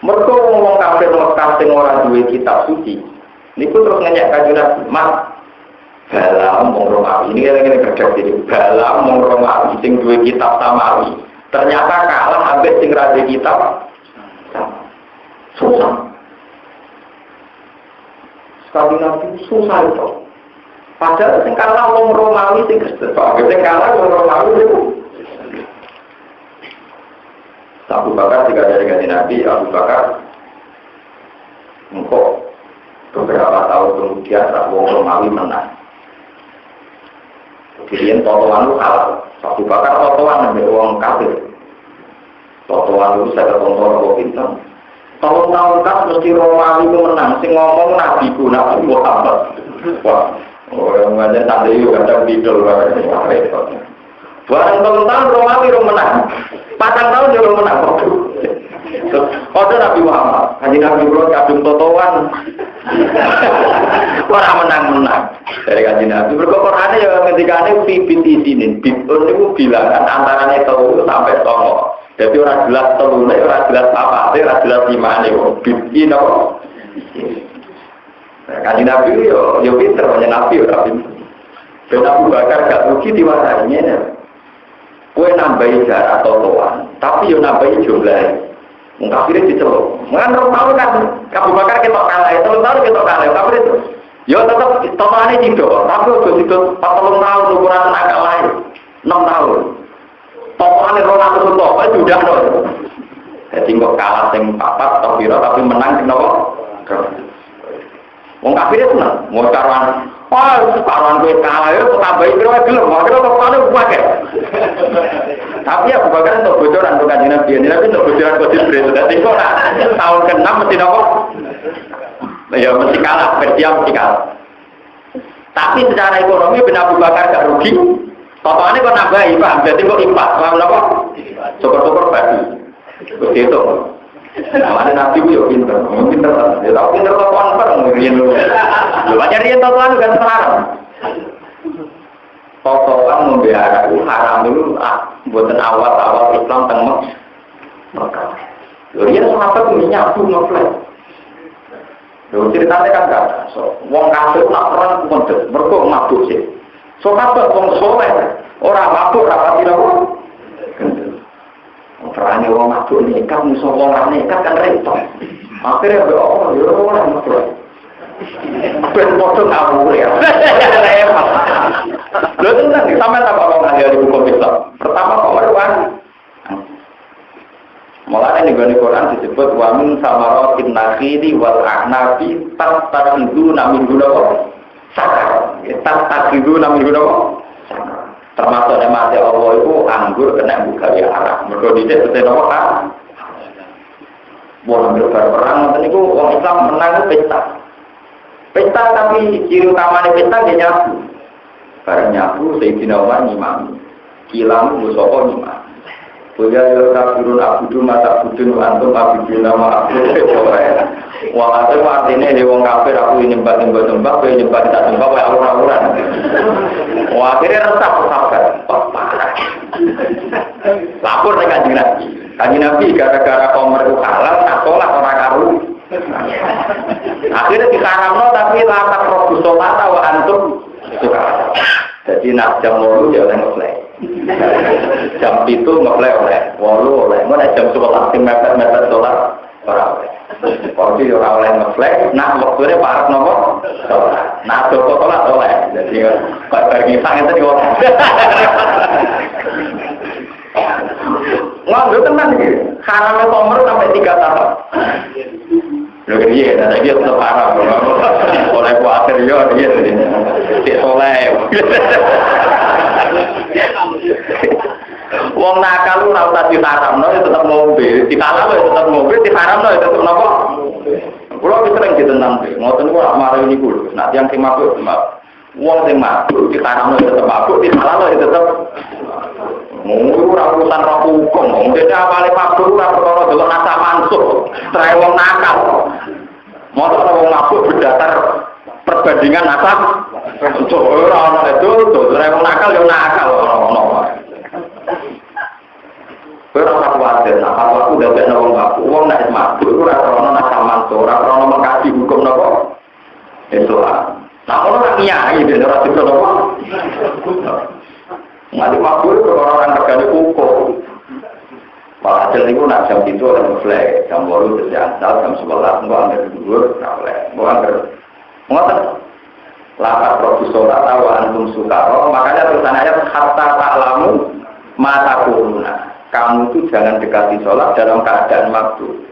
Mereka ngomong kafir Mekah sing ora duwe kitab suci. Niku terus nanya kanjeng Nabi, "Mas, bala omong Romawi ini ngene kerja jadi bala omong Romawi sing duwe kitab samawi. Ternyata kalah ambek sing ra duwe kitab susah." Sekali Nabi susah itu. Padahal sing kalah wong Romawi sing Kristen. Sing kalah wong Romawi itu. Abu Bakar jika dari ganti Nabi, Abu Bakar engkau beberapa tahun kemudian wong Romawi menang. Kemudian totoan itu kalah. Abu Bakar totoan dengan wong kafir. Totoan itu saya tonton kok pintar. Tahun-tahun kan mesti Romawi itu menang. Sing ngomong Nabi Muhammad. Wah. Orang banyak tadi juga kadang bidol banget. Barang tahun Romawi itu menang. Patang tahun dia menang. Kode Nabi Muhammad, Haji Nabi Muhammad kadung totoan. Orang menang-menang dari Haji Nabi. Berkorannya ya ketika ini bibit di sini, bibit itu bilangan antaranya tahu sampai songo. Jadi orang jelas tahu, orang jelas apa, orang jelas gimana. Bibit ini apa? Kaji Nabi yo pinter, banyak Nabi yo Nabi. Dan Abu Bakar gak rugi diwasainya. Kue nambahi jarak totoan, tapi yo nambahi jumlah. Mungkin diceluk. Mengan tahu kan Abu Bakar kita kalah, tahun kita kalah, tapi itu yo tetap totoannya tidak. Tapi udah itu 40 tahun ukuran tenaga lain, 6 tahun. Totoannya Ronaldo Soto, itu udah loh. Jadi kok kalah sing papat, tapi menang kenapa? Wong kafir itu senang, mau karuan, karuan gue kalah itu tambahin kira gelem, makanya tokoannya bukan. Tapi ya bukan untuk bocoran bukan Nabi, Nabi untuk bocoran kode beres. Jadi kok tahun ke-6 mesti nopo, ya mesti kalah, Persia mesti kalah. Tapi secara ekonomi Ben Abu Bakar gak rugi, tokoannya kok nambahin, paham? Jadi kok impas, paham nopo? Syukur-syukur bagi, begitu. Namanya Nabi itu ya pinter, ya tahu pinter totoan bareng ngirian lu. Lu baca rian totoan kan sekarang. Totoan membela itu haram itu buatan awal Islam tengok. Rian sahabat ini nyabu ngeflat. Lu ceritanya kan gak ada. Wong kafir nak perang kondet, mereka mabuk sih. Sahabat wong soleh, orang mabuk rapati nopo. Perangnya orang mabuk nekat, musuh orang nekat kan repot. Akhirnya ya orang mabuk. Ben potong ngawur ya. Lho tenan sampean apa kok ngajari hukum Islam? Pertama kok meruan. Mulane ning gone Quran disebut wa min samaratin nakhili wal a'nabi tattakhiduna min dunawa sakar. Tattakhiduna min dunawa sakar. Termasuk nikmate Allah itu anggur kena gawe arah. Mergo dhisik pesen apa kan? Wong berperang ngoten niku wong Islam menang pesta. Pesta tapi ciri utamane pesta nggih nyabu. Bareng nyabu Sayyidina Umar ngimami. Kilamu musoko ngimami. Buya yo kafirun abudu mata budun antum abidun nama aku. Wong ate artine wong kafir aku nyembah-nyembah kowe nyembah tak nyembah kowe ora-ora. Wah, akhirnya resah sahabat. Parah. Lapor dengan Kanjeng Nabi. Kanjeng Nabi gara-gara komer itu halal, sholat orang karu. Akhirnya diharamno tapi latak robu sholat wa antum suka. Jadi nak jam 8 ya oleh ngeplay. Jam 7 ngeplay oleh 8 oleh. Mana jam 11 sing mepet-mepet sholat ora oleh. Kalau ora oleh ngeplay, nak waktune parek nopo? Sholat. Nah, joko sholat oleh. Jadi kok bagi sang itu oleh. Nggak tenang sih. Haramnya komer sampai 3 tahun. Loh iya, nanti dia tetap haram. Oleh kuatir ya dia tidak soleh. Wong nakal lu ora ditaramno ya tetep ngombe, ditalam ya tetep ngombe, diharamno ya tetep napa? Kulo wis sering ditentang pe, ngoten kuwi mari niku lho. Nek tiyang sing mabuk, wong sing mabuk ditaramno ya tetep mabuk, dihalalno ya tetep. Ora urusan roh hukum, dene awale mabuk ora perkara delok nasa mansuh, trae wong nakal. Motor wong mabuk berdasar perbandingan nasa. Ora ono itu, trae wong nakal ya nakal ono. Ora kuwatir, nek aku udah ben wong mabuk, wong nek mabuk ora ono nasa mansuh, ora ono mengkaji hukum napa? Islam. Nah, ora kiai ben ora dikono apa? Mati mabuk orang regane hukum. Malah hasil niku nak jam itu orang flag, jam 8 terus jam 11 engko anggar dhuwur ora oleh. Engko anggar ngoten. Lapat profesor atau antum sukaro, makanya tulisan ayat hatta ta'lamu ma taquluna. Kamu itu jangan dekati sholat dalam keadaan mabuk.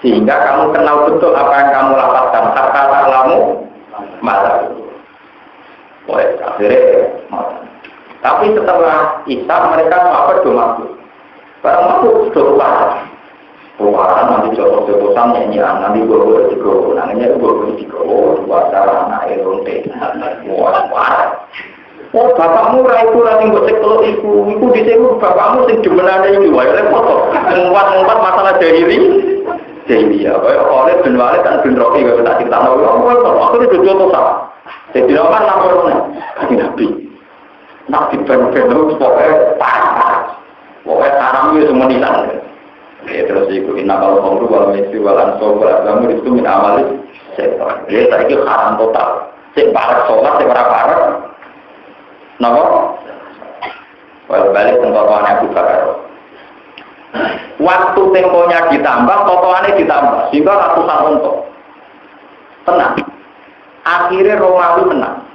Sehingga kamu kenal betul apa yang kamu lapatkan. Hatta ta'lamu ma taquluna. Wah, akhirnya tapi setelah Isa mereka apa do mabuk. Barang mabuk sudah keluaran nanti jotos-jotosan nyanyian nanti gue digo nangnya gue digo dua cara anak eronte wah bapakmu raiku nanti gue sekelok iku disebut bapakmu sing demenane iki wae lek foto ngumpat masalah dahiri ya oleh ben wale kan ben roki gak tak ditanau aku itu jotosan jadi orang lapornya Nabi ben-ben pokoknya parah pokoknya haram itu semua nisan ya terus ikut inakal khamru wal maisir wal ansab wal azlam itu min amali setan ya saiki haram total sing parek salat sing ora parek napa balik tentoane Abu Bakar waktu temponya ditambah totoane ditambah sehingga ratusan unta tenang akhirnya Romawi menang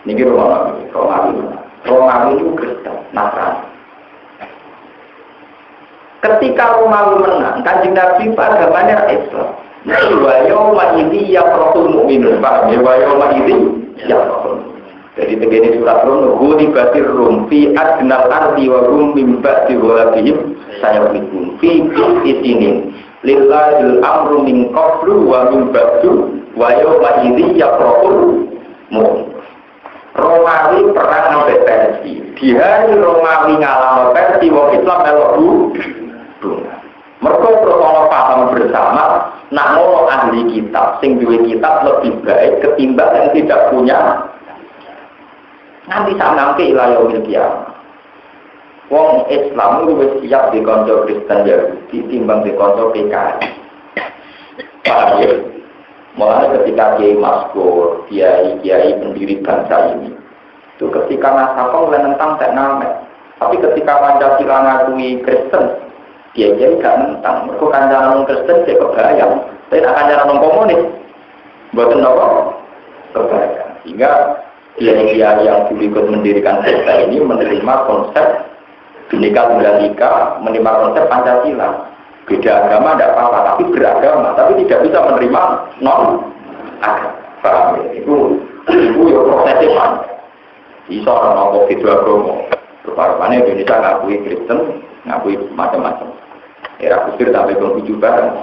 niki Romawi itu Kristen Nasrani. Ketika Romawi menang, Kanjeng Nabi agamanya Islam. Wa yauma idzi yafrahul mu'minun. Wa yauma idzi yafrahul. Jadi begini surat Rum, "Ghulibatir Rum fi adnal ardi wa hum min ba'di ghalabihim sayaghlibun fi isinin. Lillahil amru min qablu wa min ba'du wa yauma idzi yafrahul mu'min." Romawi perang sampai Persia. Di hari Romawi ngalah Persia, wong Islam melok mereka bertolak paham bersama nak ngono ahli kitab sing duwe kitab lebih baik ketimbang yang tidak punya nanti samangke ila yaumil qiyamah wong Islam wis siap dikonco Kristen ya ditimbang dikonco PKI paham ya mulai ketika Kiai Maskur kiai pendiri bangsa ini itu ketika nasabah menentang teknamet tapi ketika Pancasila ngakui Kristen dia jadi gak mentang, mereka kancaran Kristen dia kebayang, tapi nak kancaran komunis, Mboten napa kebaikan. Sehingga dia yang ikut mendirikan sekte ini menerima konsep Bhinneka Tunggal Ika, menerima konsep Pancasila. Beda agama tidak apa-apa, tapi beragama, tapi tidak bisa menerima non agama. Itu ya prosesnya panjang. Bisa orang ngomong beda agama. Rupa-rupanya Indonesia ngakui Kristen, ngakui macam-macam. Era kusir sampai ke-7 bareng.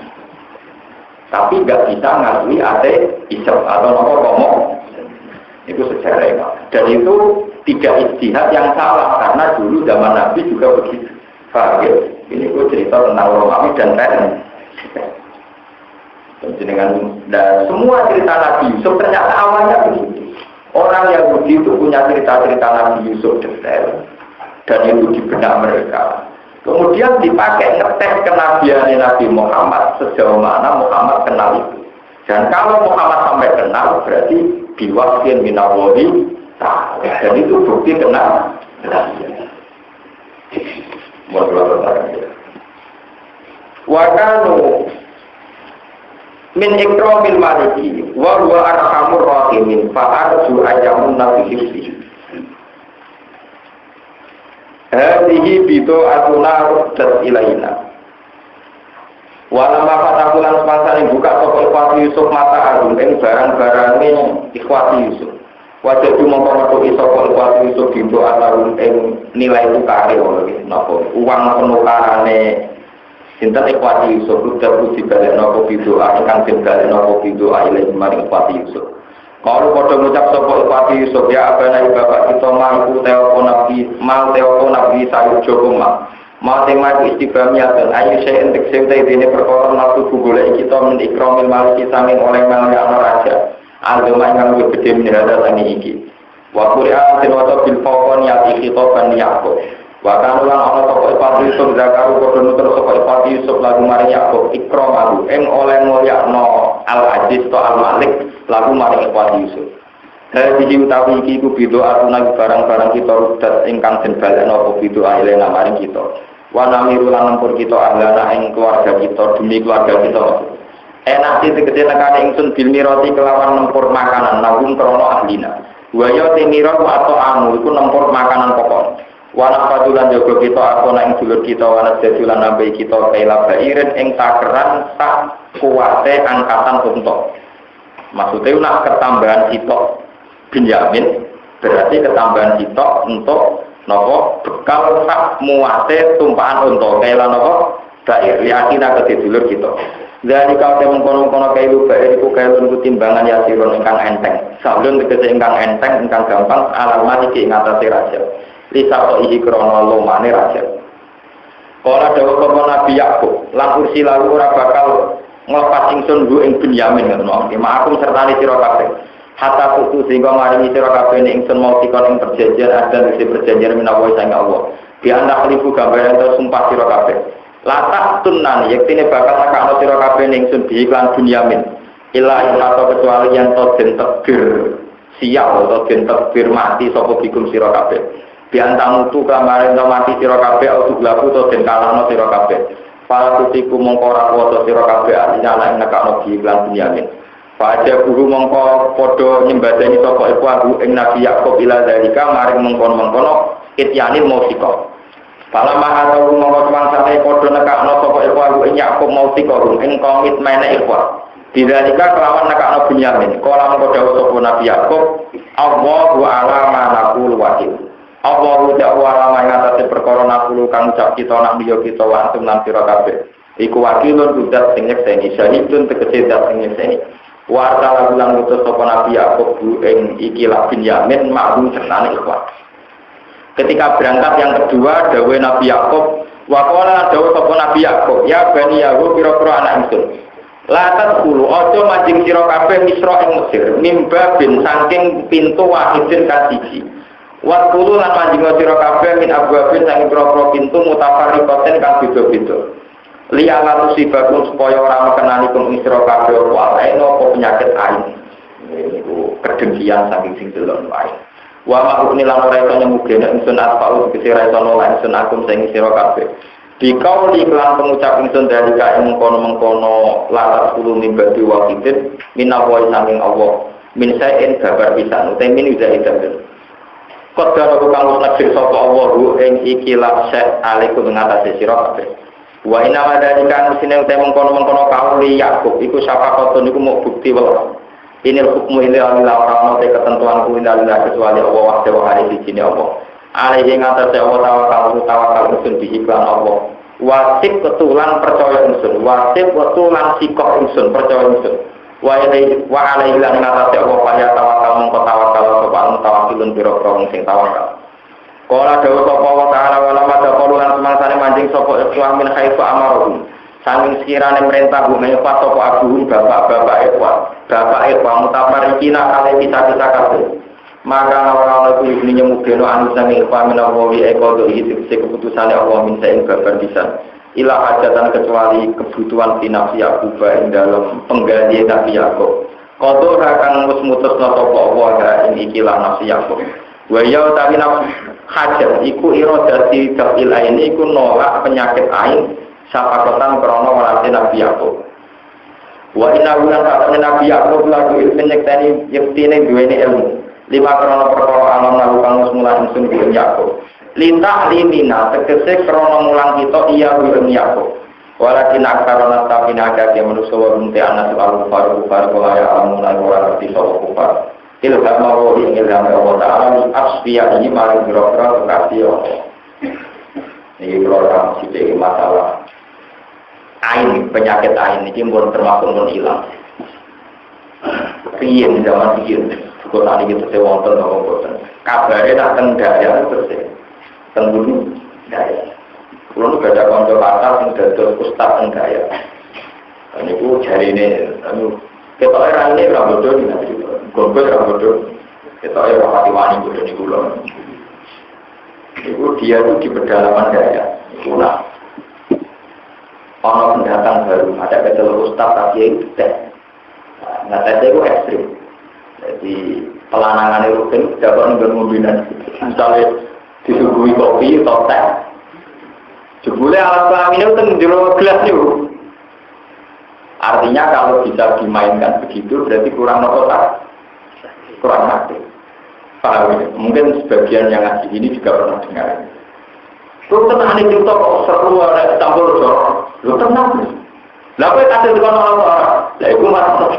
Tapi nggak bisa ngakui ateisme atau ngomong. Itu sejarah. Dan itu tidak ijtihad yang salah karena dulu zaman Nabi juga begitu. Paham ya? Ini gue cerita tentang Romawi dan Ren. Dan semua cerita Nabi Yusuf ternyata awalnya begitu. Orang Yahudi itu punya cerita-cerita Nabi Yusuf detail dan itu di benak mereka. Kemudian dipakai ngetes kenabian Nabi Muhammad sejauh mana Muhammad kenal itu. Dan kalau Muhammad sampai kenal berarti biwaksin minallahi ta'ala. Dan itu bukti kenal. Wa kanu min ikramil maliki wa huwa arhamur rahimin fa arju ayamun nabi hifzi hadhihi bidu atuna ruddat ilaina walamma fatakulan sepansaning buka toko ikhwati Yusuf mata agung ing barang-barange ikhwati Yusuf wajah itu mempermetu isoko ikhwati Yusuf bidu atau ing nilai tukare napa uang penukarane sinten ikhwati Yusuf udah puji balik nopo bidu ingkang den balik nopo bidu aile maring ikhwati Yusuf. Kalau pada mengucap sapa ikhwati Yusuf ya abana bapak kita mangku teoko nabi sayur Joko mau tema istibamnya dan ayu saya entek sente dene perkara nafsu golek kita men ikromil maliki saking oleh malih ana raja. Agama ingkang luwih gedhe minhada tani iki. Wa qur'an tinwata bil fawqan yati khitaban yaqub. Bahkan ulang ana toko Ikhwati Yusuf zakaru padha nutur saka Ikhwati Yusuf lagu maring Yakub ikramahu ing oleh mulyakno al-aziz to al-malik lagu maring Ikhwati Yusuf. Hadhihi utawi iki ku bidho atuna barang-barang kita rudat ingkang den balekno apa bidho aile maring kita. Wa namiru lan nempur kita ahlana ing keluarga kita demi keluarga kita. Enak tegese nekane ingsun bil mirati kelawan nempur makanan nanggung krana ahlina. Wa ya timirat atau amu iku nempur makanan pokok. Wanak padulan jogo kita aku nang dulur kita wanas jadulan nabi kita kaila bairin ing takeran tak kuwate angkatan untuk. Maksudnya nak ketambahan kita Benyamin berarti ketambahan kita untuk nopo bekal tak muate tumpahan untuk kaila nopo bair liatina ke dulur kita. Dari kau temen kono-kono kailu bair iku kailun ku timbangan ya sirun ingkang enteng. Sablon tegese ingkang enteng ingkang gampang alamat iki ing atase raja. Lisa to iki krana lomane raja. Kala dawuh para nabi Yakub, lan kursi lalu ora bakal nglepas ingsun ku ing Benyamin ngono. Makum sertane sira kabeh. Hatta putu sehingga maringi sira kabeh ing ingsun mau dikon ing perjanjian adan isi perjanjian menawa sang Allah. Bi anda khalifu gambaran to sumpah sira kabeh. Latak tunan yektine bakal nekakno sira kabeh ing ingsun diiklan Benyamin. Ila atau kecuali yang to den tebir sial atau den tebir mati sapa bikum sira kabeh. Biantamu tu kamarin to mati sira kabeh autu laku to den kalahno sira kabeh. Para kutiku mongko ora kuwasa sira kabeh nyala nekakno diiklan Benyamin. Pada guru mongko padha nyembadani sapa iku aku ing Nabi Yakub ila dalika maring mengkon-mengkono ityanil mausika. Pala maha tau mongko semangsane padha nekakno sapa iku aku ing Yakub mausika ing komit mene iku. Didalika kelawan nekakno Benyamin. Kala mongko dawuh sapa Nabi Yakub, Allahu a'lamu naqul wakil. Allahu ta'ala mangatasi perkara nakulu kang ucap kita nak liya kita wa antum lan sira kabeh. Iku wakilun budak sing nyekseni syahidun tegese dat sing nyekseni. Wa ta'ala lan utus sapa Nabi Yakub ing ikilah Benyamin ma'ruf sertane ikhwat. Ketika berangkat yang kedua dawuh Nabi Yakub wa qala dawuh sapa Nabi Yakub ya bani Yakub pira-pira anak ingsun. La tadkhulu aja manjing sira kabeh Misra ing Mesir mimba bin saking pintu wahidin kasiji. Waktu lan manjing sira kabeh min abwabin saking pira-pira pintu mutafarriqatin kang beda-beda. Liya lan sibakum supaya ora mekenani kum sira kabeh wae apa penyakit ain. Niku kedengkian saking sing delok wae. Wa ma'runi lan ora iso nyemugene ingsun atfa'u sira iso nolak ingsun akum sing sira kabeh. Dikau iklan pengucap ingsun dari kae mengkono-mengkono latar 10 mibadi wafidin minawai saking Allah min saen babar pisan utawa min udah itu. Qadara kang nakdir sapa Allah ing ikilah set alaikum ngatasi sira kabeh. Wa inna wa dalika sine utawa mengkono-mengkono kauli Yakub iku syafaqatun iku mau bukti wae. Inil hukmu ila Allah te ketentuanku ila kecuali Allah wa ta'ala di sini Allah. Alaihi ngatasi Allah tawakal usun di iklan Allah. Wajib ketulan percaya usun, wajib ketulan sikok usun percaya usun. Wa alaihi lan ngatasi Allah kaya tawakal mongko tawakal sapa tawakilun biro-biro sing tawakal. Kala dawuh sapa wa ta'ala wala madha qalulan semangsane manjing sapa ikhwan min khaifu amaruhum. Sanging sekirane merintah bumi apa sapa abuhum bapak-bapak ikhwan. Bapak ikhwan mutafarikina kali kita kabeh. Maka orang-orang itu ini nyemugeno anusan ikhwan minawawi ekodo itu keputusannya Allah minta yang babar bisa ilah hajatan kecuali kebutuhan finafsi Yakub yang dalam pengganti Nabi Yakub kodoh akan mutus notopo Allah ini ikilah nafsi Yakub waya tapi nafsi hajat iku irodasi gafil ain iku nolak penyakit ain sapakotan krono walasi Nabi Yakub wa inna bulan katanya Nabi Yakub lagu ilmu nyekteni yektine duweni ilmu 5 krono perkara alam lakukan semula insun bi'im Yakub lintah limina tegese krono mulang kita iya bi'im Yakub walakin akarona tapi naga dia manusia warunti anak selalu faru kolaya alam mulai orang ngerti sopa kufar ilham mawahi ilham Allah ta'ala ni asfiya ini maring biro-biro kekasih Allah ini program sidik masalah ain, penyakit ain ini pun termasuk pun hilang riyen zaman dikir kok tadi kita sewonten apa boten. Kabare tak teng daya terus teng bumi daya. Kulo nu ada kanca latar sing dados ustaz teng daya. Niku jarine anu ketok era ini ora bodho nek gombel ora bodho. Ketok ora pati wani bodho niku lho. Niku dia itu di pedalaman daya. Niku lah. Ono pendatang baru ada kecelok ustaz tapi teh. Nah, teh itu ekstrim. Jadi pelanangan rutin dapat ngembinan misalnya disuguhi kopi atau teh jebule alat kelamin itu tenggero gelas itu artinya kalau bisa dimainkan begitu berarti kurang otak kurang hati paham ya? Mungkin sebagian yang ngaji ini juga pernah dengar lu tenang ini kita kok seru ada campur jorok lu tenang lalu kasih dengan orang-orang lah itu marah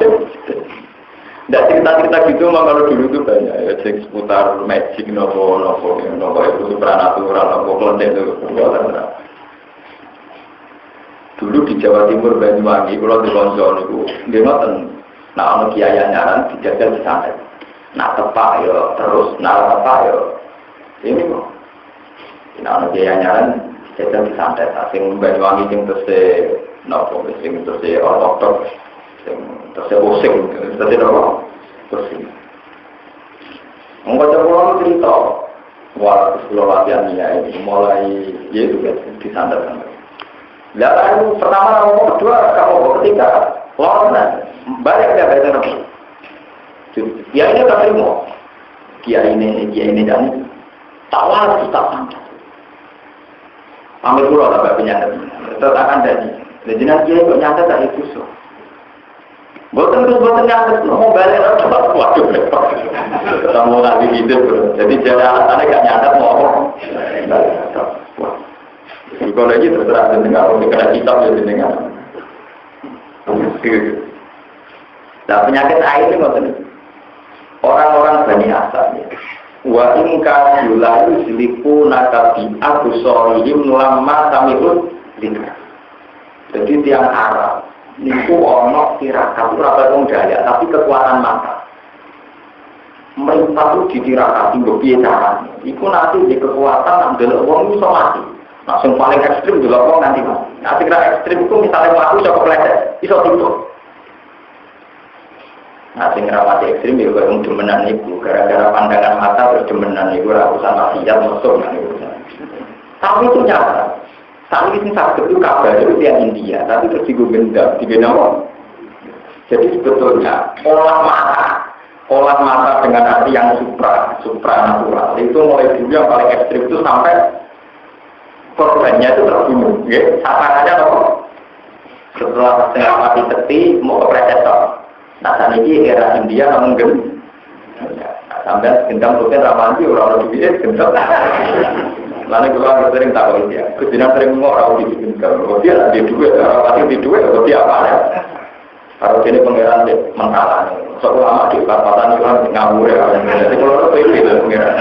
tidak cerita-cerita gitu mah kalau dulu tuh banyak ya seputar magic nopo itu supranatural nopo konten itu dulu di Jawa Timur Banyuwangi kalau di Loncon itu dia ngoten nah ono kiai nyaran dijagal di santet nah tepak yo terus nah tepak yo ini kok nah ono kiai nyaran dijagal di santet sing Banyuwangi sing terus nopo sing terus ortodok terus pusing, terus apa? Pusing. Mengkocok pulang cerita, wah sebelum latihan ini mulai ya itu kan disandar-sandar. Lalu pertama nomor kedua kamu ketiga, lawan banyak dia baca nabi. Ya ini tak terima. Kia ini dan tawar kita sandar. Ambil pulau lah penyandar, tetakan dari. Jadi nanti dia nyata tak itu so. Bukan nyata, mau balik apa? Waduh, kamu lagi hidup, jadi jadi alasannya gak nyata mau apa? Kalau lagi terserah dengar, kalau kitab ya dengar. Nah penyakit air ini maksudnya orang-orang Bani Asad ya. Wa ingka yulayu siliku nakabi aku sorihim lama samihun lingkar. Jadi tiang Arab niku ono tirakat ora wong Dayak tapi kekuatan mata. Merintah itu ditirakat nggo piye carane. Iku nanti di kekuatan nang delok wong iso mati. Nah sing paling ekstrem delok wong nanti mati. Nah sing ekstrem iku misale mati iso kepleset, iso tutup. Nah sing mati ekstrem ya kok demenan iku gara-gara pandangan mata terus demenan iku ora urusan maksiat mesum niku. Tapi itu nyata. Saat ini sakit itu kabar itu yang India, tapi terus digendam, digendam. Jadi sebetulnya olah mata dengan arti yang supranatural itu mulai dulu yang paling ekstrim itu sampai korbannya itu terbunuh. Ya, sasarannya apa? Setelah setengah mati teti mau ke predator. Nah saat ini era India namun sampai gendam rutin ramanti orang lebih gendam. Lalu kalau sering tahu dia, kemudian sering ngorau di gendam. Kalau dia ada duit, pasti di duit, kalau dia apa ya? Kalau ini pengiran mentalan, selama di perempatan itu ngawur ya. Jadi kalau itu itu pengiran.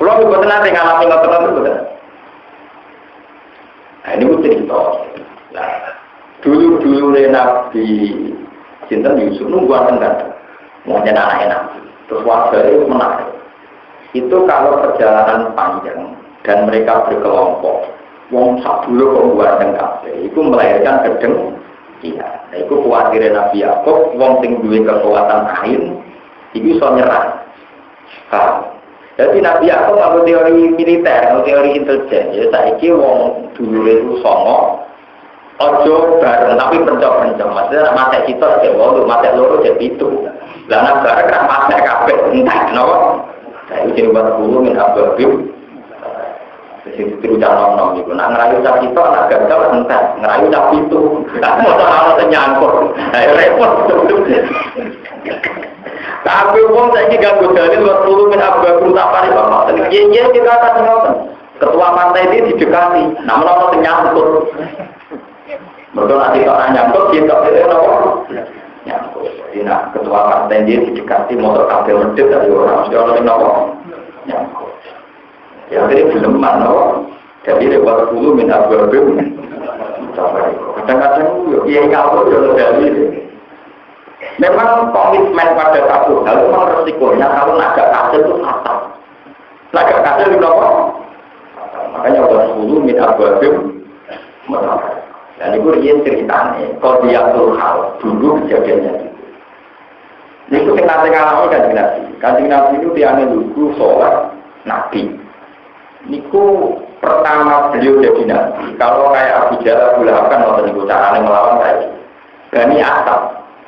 Kalau itu betul nanti ngalami ngotot itu betul. Nah ini mesti cerita. Nah, dulu Nabi Sinten Yusuf nungguan tengah, mau jadi anak Nabi. Terus warga itu menarik. Itu kalau perjalanan panjang dan mereka berkelompok, wong sak dulu pembuat tengah, itu melahirkan gedeng. Iya, nah itu khawatir Nabi Yakub, wong sing duwe kekuatan kain, itu bisa nyerang. Jadi Nabi Yakub nganggo teori militer, nganggo teori intelijen. Ya saiki wong dulu itu songo, ojo bareng tapi pencok-pencok. Maksudnya mate kita ya wong, mate loro jadi itu. Lah nek bareng kan mate kabeh entek napa? Nah iki buat guru min abdul. Sing tiru jalan itu, nak ngerayu cak itu, nak gagal entek, ngerayu cak itu, tak mau orang nyangkut, repot. Tapi uang saya ini ganggu dalil buat dulu min abdul tapari bapak. Iya kita akan ngotot. Ketua partai ini didekati, namun orang nyangkut. Betul nanti orang nyangkut, kita nyangkut. Jadi nak ketua partai ini didekati motor kabel medit dari orang, orang nyangkut. Ya ini belum mana, jadi lewat dulu min abdul. Kadang-kadang ya ngawur ya dari. Memang komitmen pada satu hal memang resikonya kalau naga kasil itu fatal. Naga kasil itu apa? Makanya lewat dulu min abdul. Dan itu dia ceritanya. Kalau dia hal dulu kejadiannya. Ini itu yang nanti ngalami Kanjeng Nabi itu tiangnya lugu sholat Nabi. Niku pertama beliau jadi nabi. Kalau kayak Abu Jahal kan waktu niku caranya melawan saya. Gani asap.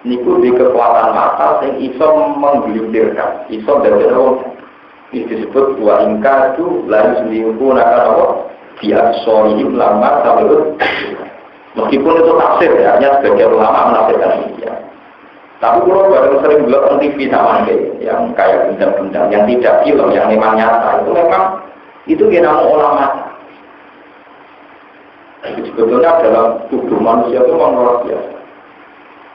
Niku di kekuatan mata yang iso menggelirkan, iso dari orang. Ini disebut dua ingkar itu lalu selingkuh nakal apa? Dia sohim lama sampai. Meskipun itu tafsir ya, hanya sebagian ulama menafsirkan ini. Tapi kalau baru sering bilang TV sama yang kayak benda-benda yang tidak film, yang memang nyata itu memang itu kira ulama. Sebetulnya dalam tubuh manusia itu memang luar biasa.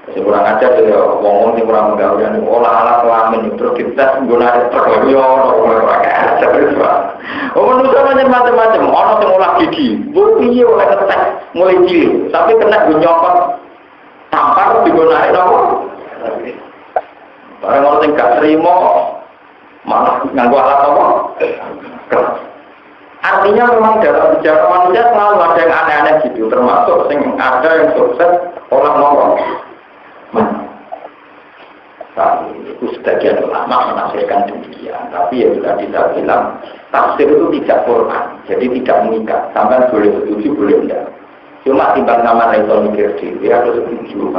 Kurang ajar ya, ngomong sih kurang menggaulkan. Olah-olah kelamin itu kita menggunakan terkoyor, manusia macam-macam. Orang yang olah gigi, bukti oleh ketek mulai cilik, tapi kena nyokot tampar digunakan apa? Orang yang nggak terima, malah nganggu alat apa? Artinya memang dalam sejarah manusia selalu ada yang aneh-aneh gitu, termasuk yang ada yang sukses olah ngomong. Tapi itu sebagian ulama menafsirkan demikian. Tapi ya sudah kita bilang tafsir itu tidak Quran, jadi tidak mengikat. Sampai boleh setuju, boleh tidak. Cuma timbang sama Rasul mikir dewi harus setuju.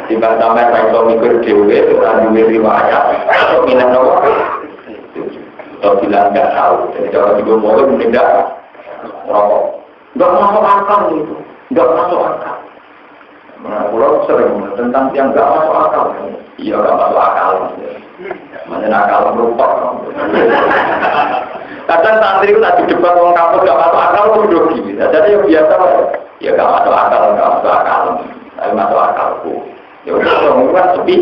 Timbang sama Rasul mikir dewi orang duwe riwayat atau minat nomor. Atau bilang nggak tahu, jadi kalau juga boleh tidak rokok, nggak masuk akal itu, nggak masuk akal. Nah, pulau sering tentang yang nggak masuk akal, iya nggak masuk akal, mana akal berupa. Kadang santri itu tadi debat orang kampus nggak masuk akal, udah gitu. Jadi yang biasa, ya nggak masuk akal, tapi masuk akalku. Ya udah, orang sepi.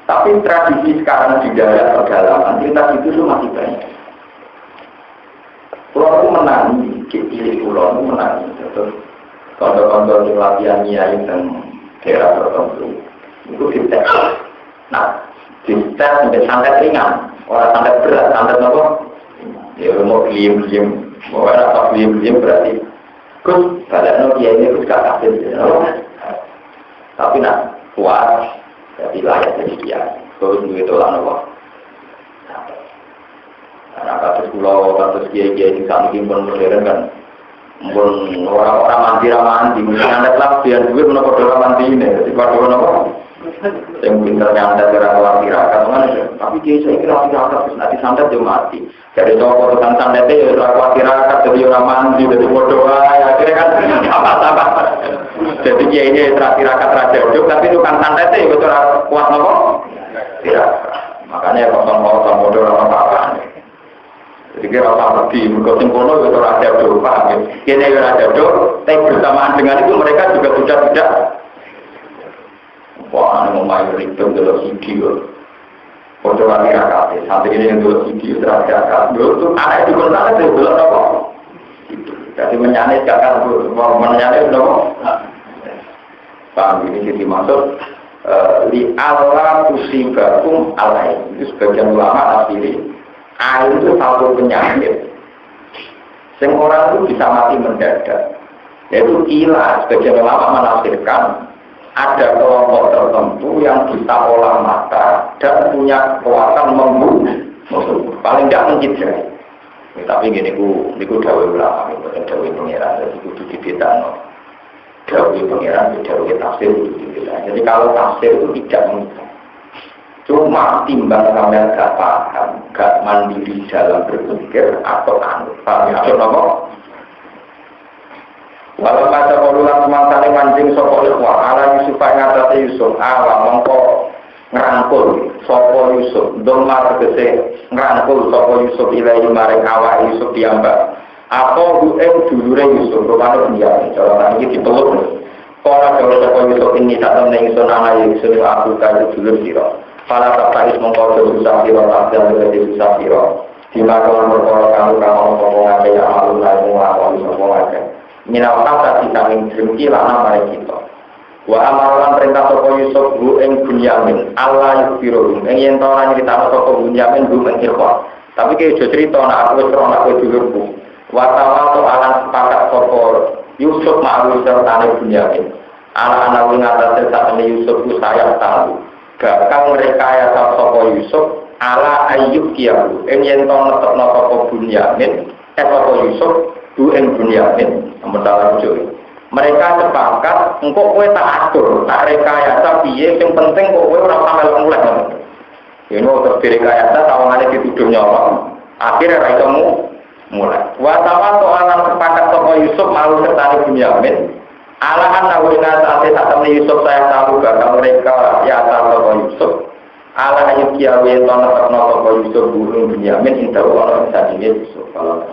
Tapi tradisi sekarang di daerah pedalaman kita itu masih banyak. Pulau itu menangi, cilik pulau itu menangi. Terus kontor-kontor latihan nyai dan daerah tertentu itu dites. Nah, dites sampai santet ringan, orang santet berat, santet apa? Ya mau diem-diem, mau apa diem-diem berarti. Terus badan dia ini terus gak kasih, tapi nak kuat. Jadi layak jadi dia, terus duit orang apa? Anak kasus pulau, kasus kiai-kiai di samping pun modern kan, pun orang-orang mandi, mungkin anda kelas biar duit menopor orang mandi ini, jadi pada apa? Yang pinternya anda kira keluar tirakat mana sih? Tapi dia saya kira tirakat terus nanti santet dia mati. Dari toko tukang santetnya ya ora kuat tirakat jadi ora mandi jadi bodoh ya akhirnya kan apa-apa. Jadi dia ini tirakat raja hidup tapi tukang santetnya ya betul kuat nopo tirakat. Makanya kosong-kosong bodoh apa-apa. Jadi kira apa pergi bergotong kono betul raja hidup paham ya. Ini raja hidup tapi bersamaan dengan itu mereka juga sudah tidak. Wah, ini mau main ribet dalam video. Foto lagi kakak, sampai ini yang dalam video terakhir kakak. Dulu tuh anak itu benar itu belum apa. Jadi menyanyi kakak, mau menyanyi belum. Paham ini jadi maksud di Allah tusibakum alaih. Itu sebagian ulama asli. Air itu satu penyakit. Semua orang itu bisa mati mendadak. Yaitu ilah. Sebagian ulama menafsirkan. Ada kelompok tertentu yang bisa olah mata dan punya kekuatan membunuh musuh. Paling tidak mencederai. Tapi gini, niku dawuh ulama, bukan dawuh pengiran, jadi kudu dibedakno. Dawuh pengiran, dawuh tafsir kudu dibedakno. Jadi kalau tafsir itu tidak mungkin. Cuma timbang sampean gak paham, gak mandiri dalam berpikir atau anut. Paham ya? Apa? Walau kata kolulan semangkane mancing sopo ikhwah ala Yusuf ngatasi Yusuf awam mengko ngerangkul sopo Yusuf doma tegese ngerangkul sopo Yusuf ilahi maring awak Yusuf diambak apa hu'em dulure Yusuf rupanya penjami cara ini dipeluk kalau jauh sopo Yusuf ini tak temen Yusuf anak Yusuf aku kayu dulur siro pala tak mengko susah siro tak jalan susah siro dimakan berkoro kamu ngomong aja yang malu lalu ngomong ngomong aja minal kata kita mengkrimki lana mereka kita wa amalan perintah sopo Yusuf hu ing Bunyamin Allah yukbiruhum ing yen tau nyritano sopo Bunyamin hu ing ikhwah tapi ke jo cerita nak aku wis ora kowe dulurku wa tawato alan sepakat sopo Yusuf ma'ruf sertane Bunyamin ala wing atase sakmene Yusuf ku saya tahu bakal mereka ya sopo Yusuf ala ayyub kiyahu ing yen tau netepno sopo Bunyamin sopo Yusuf hu ing Bunyamin sementara itu mereka sepakat engkau kowe tak atur tak rekayasa piye yang penting kok kowe ora sampe mulai ini terus direkayasa sawangane dituduh nyolong akhirnya ra iso mulai wa tawato alam sepakat sapa Yusuf malu serta Bunyamin alahan nawina saat temen Yusuf saya tahu bakal mereka ya sapa Yusuf ala ayat kiawe tono sapa Yusuf burung Bunyamin inta ono sadine Yusuf kalau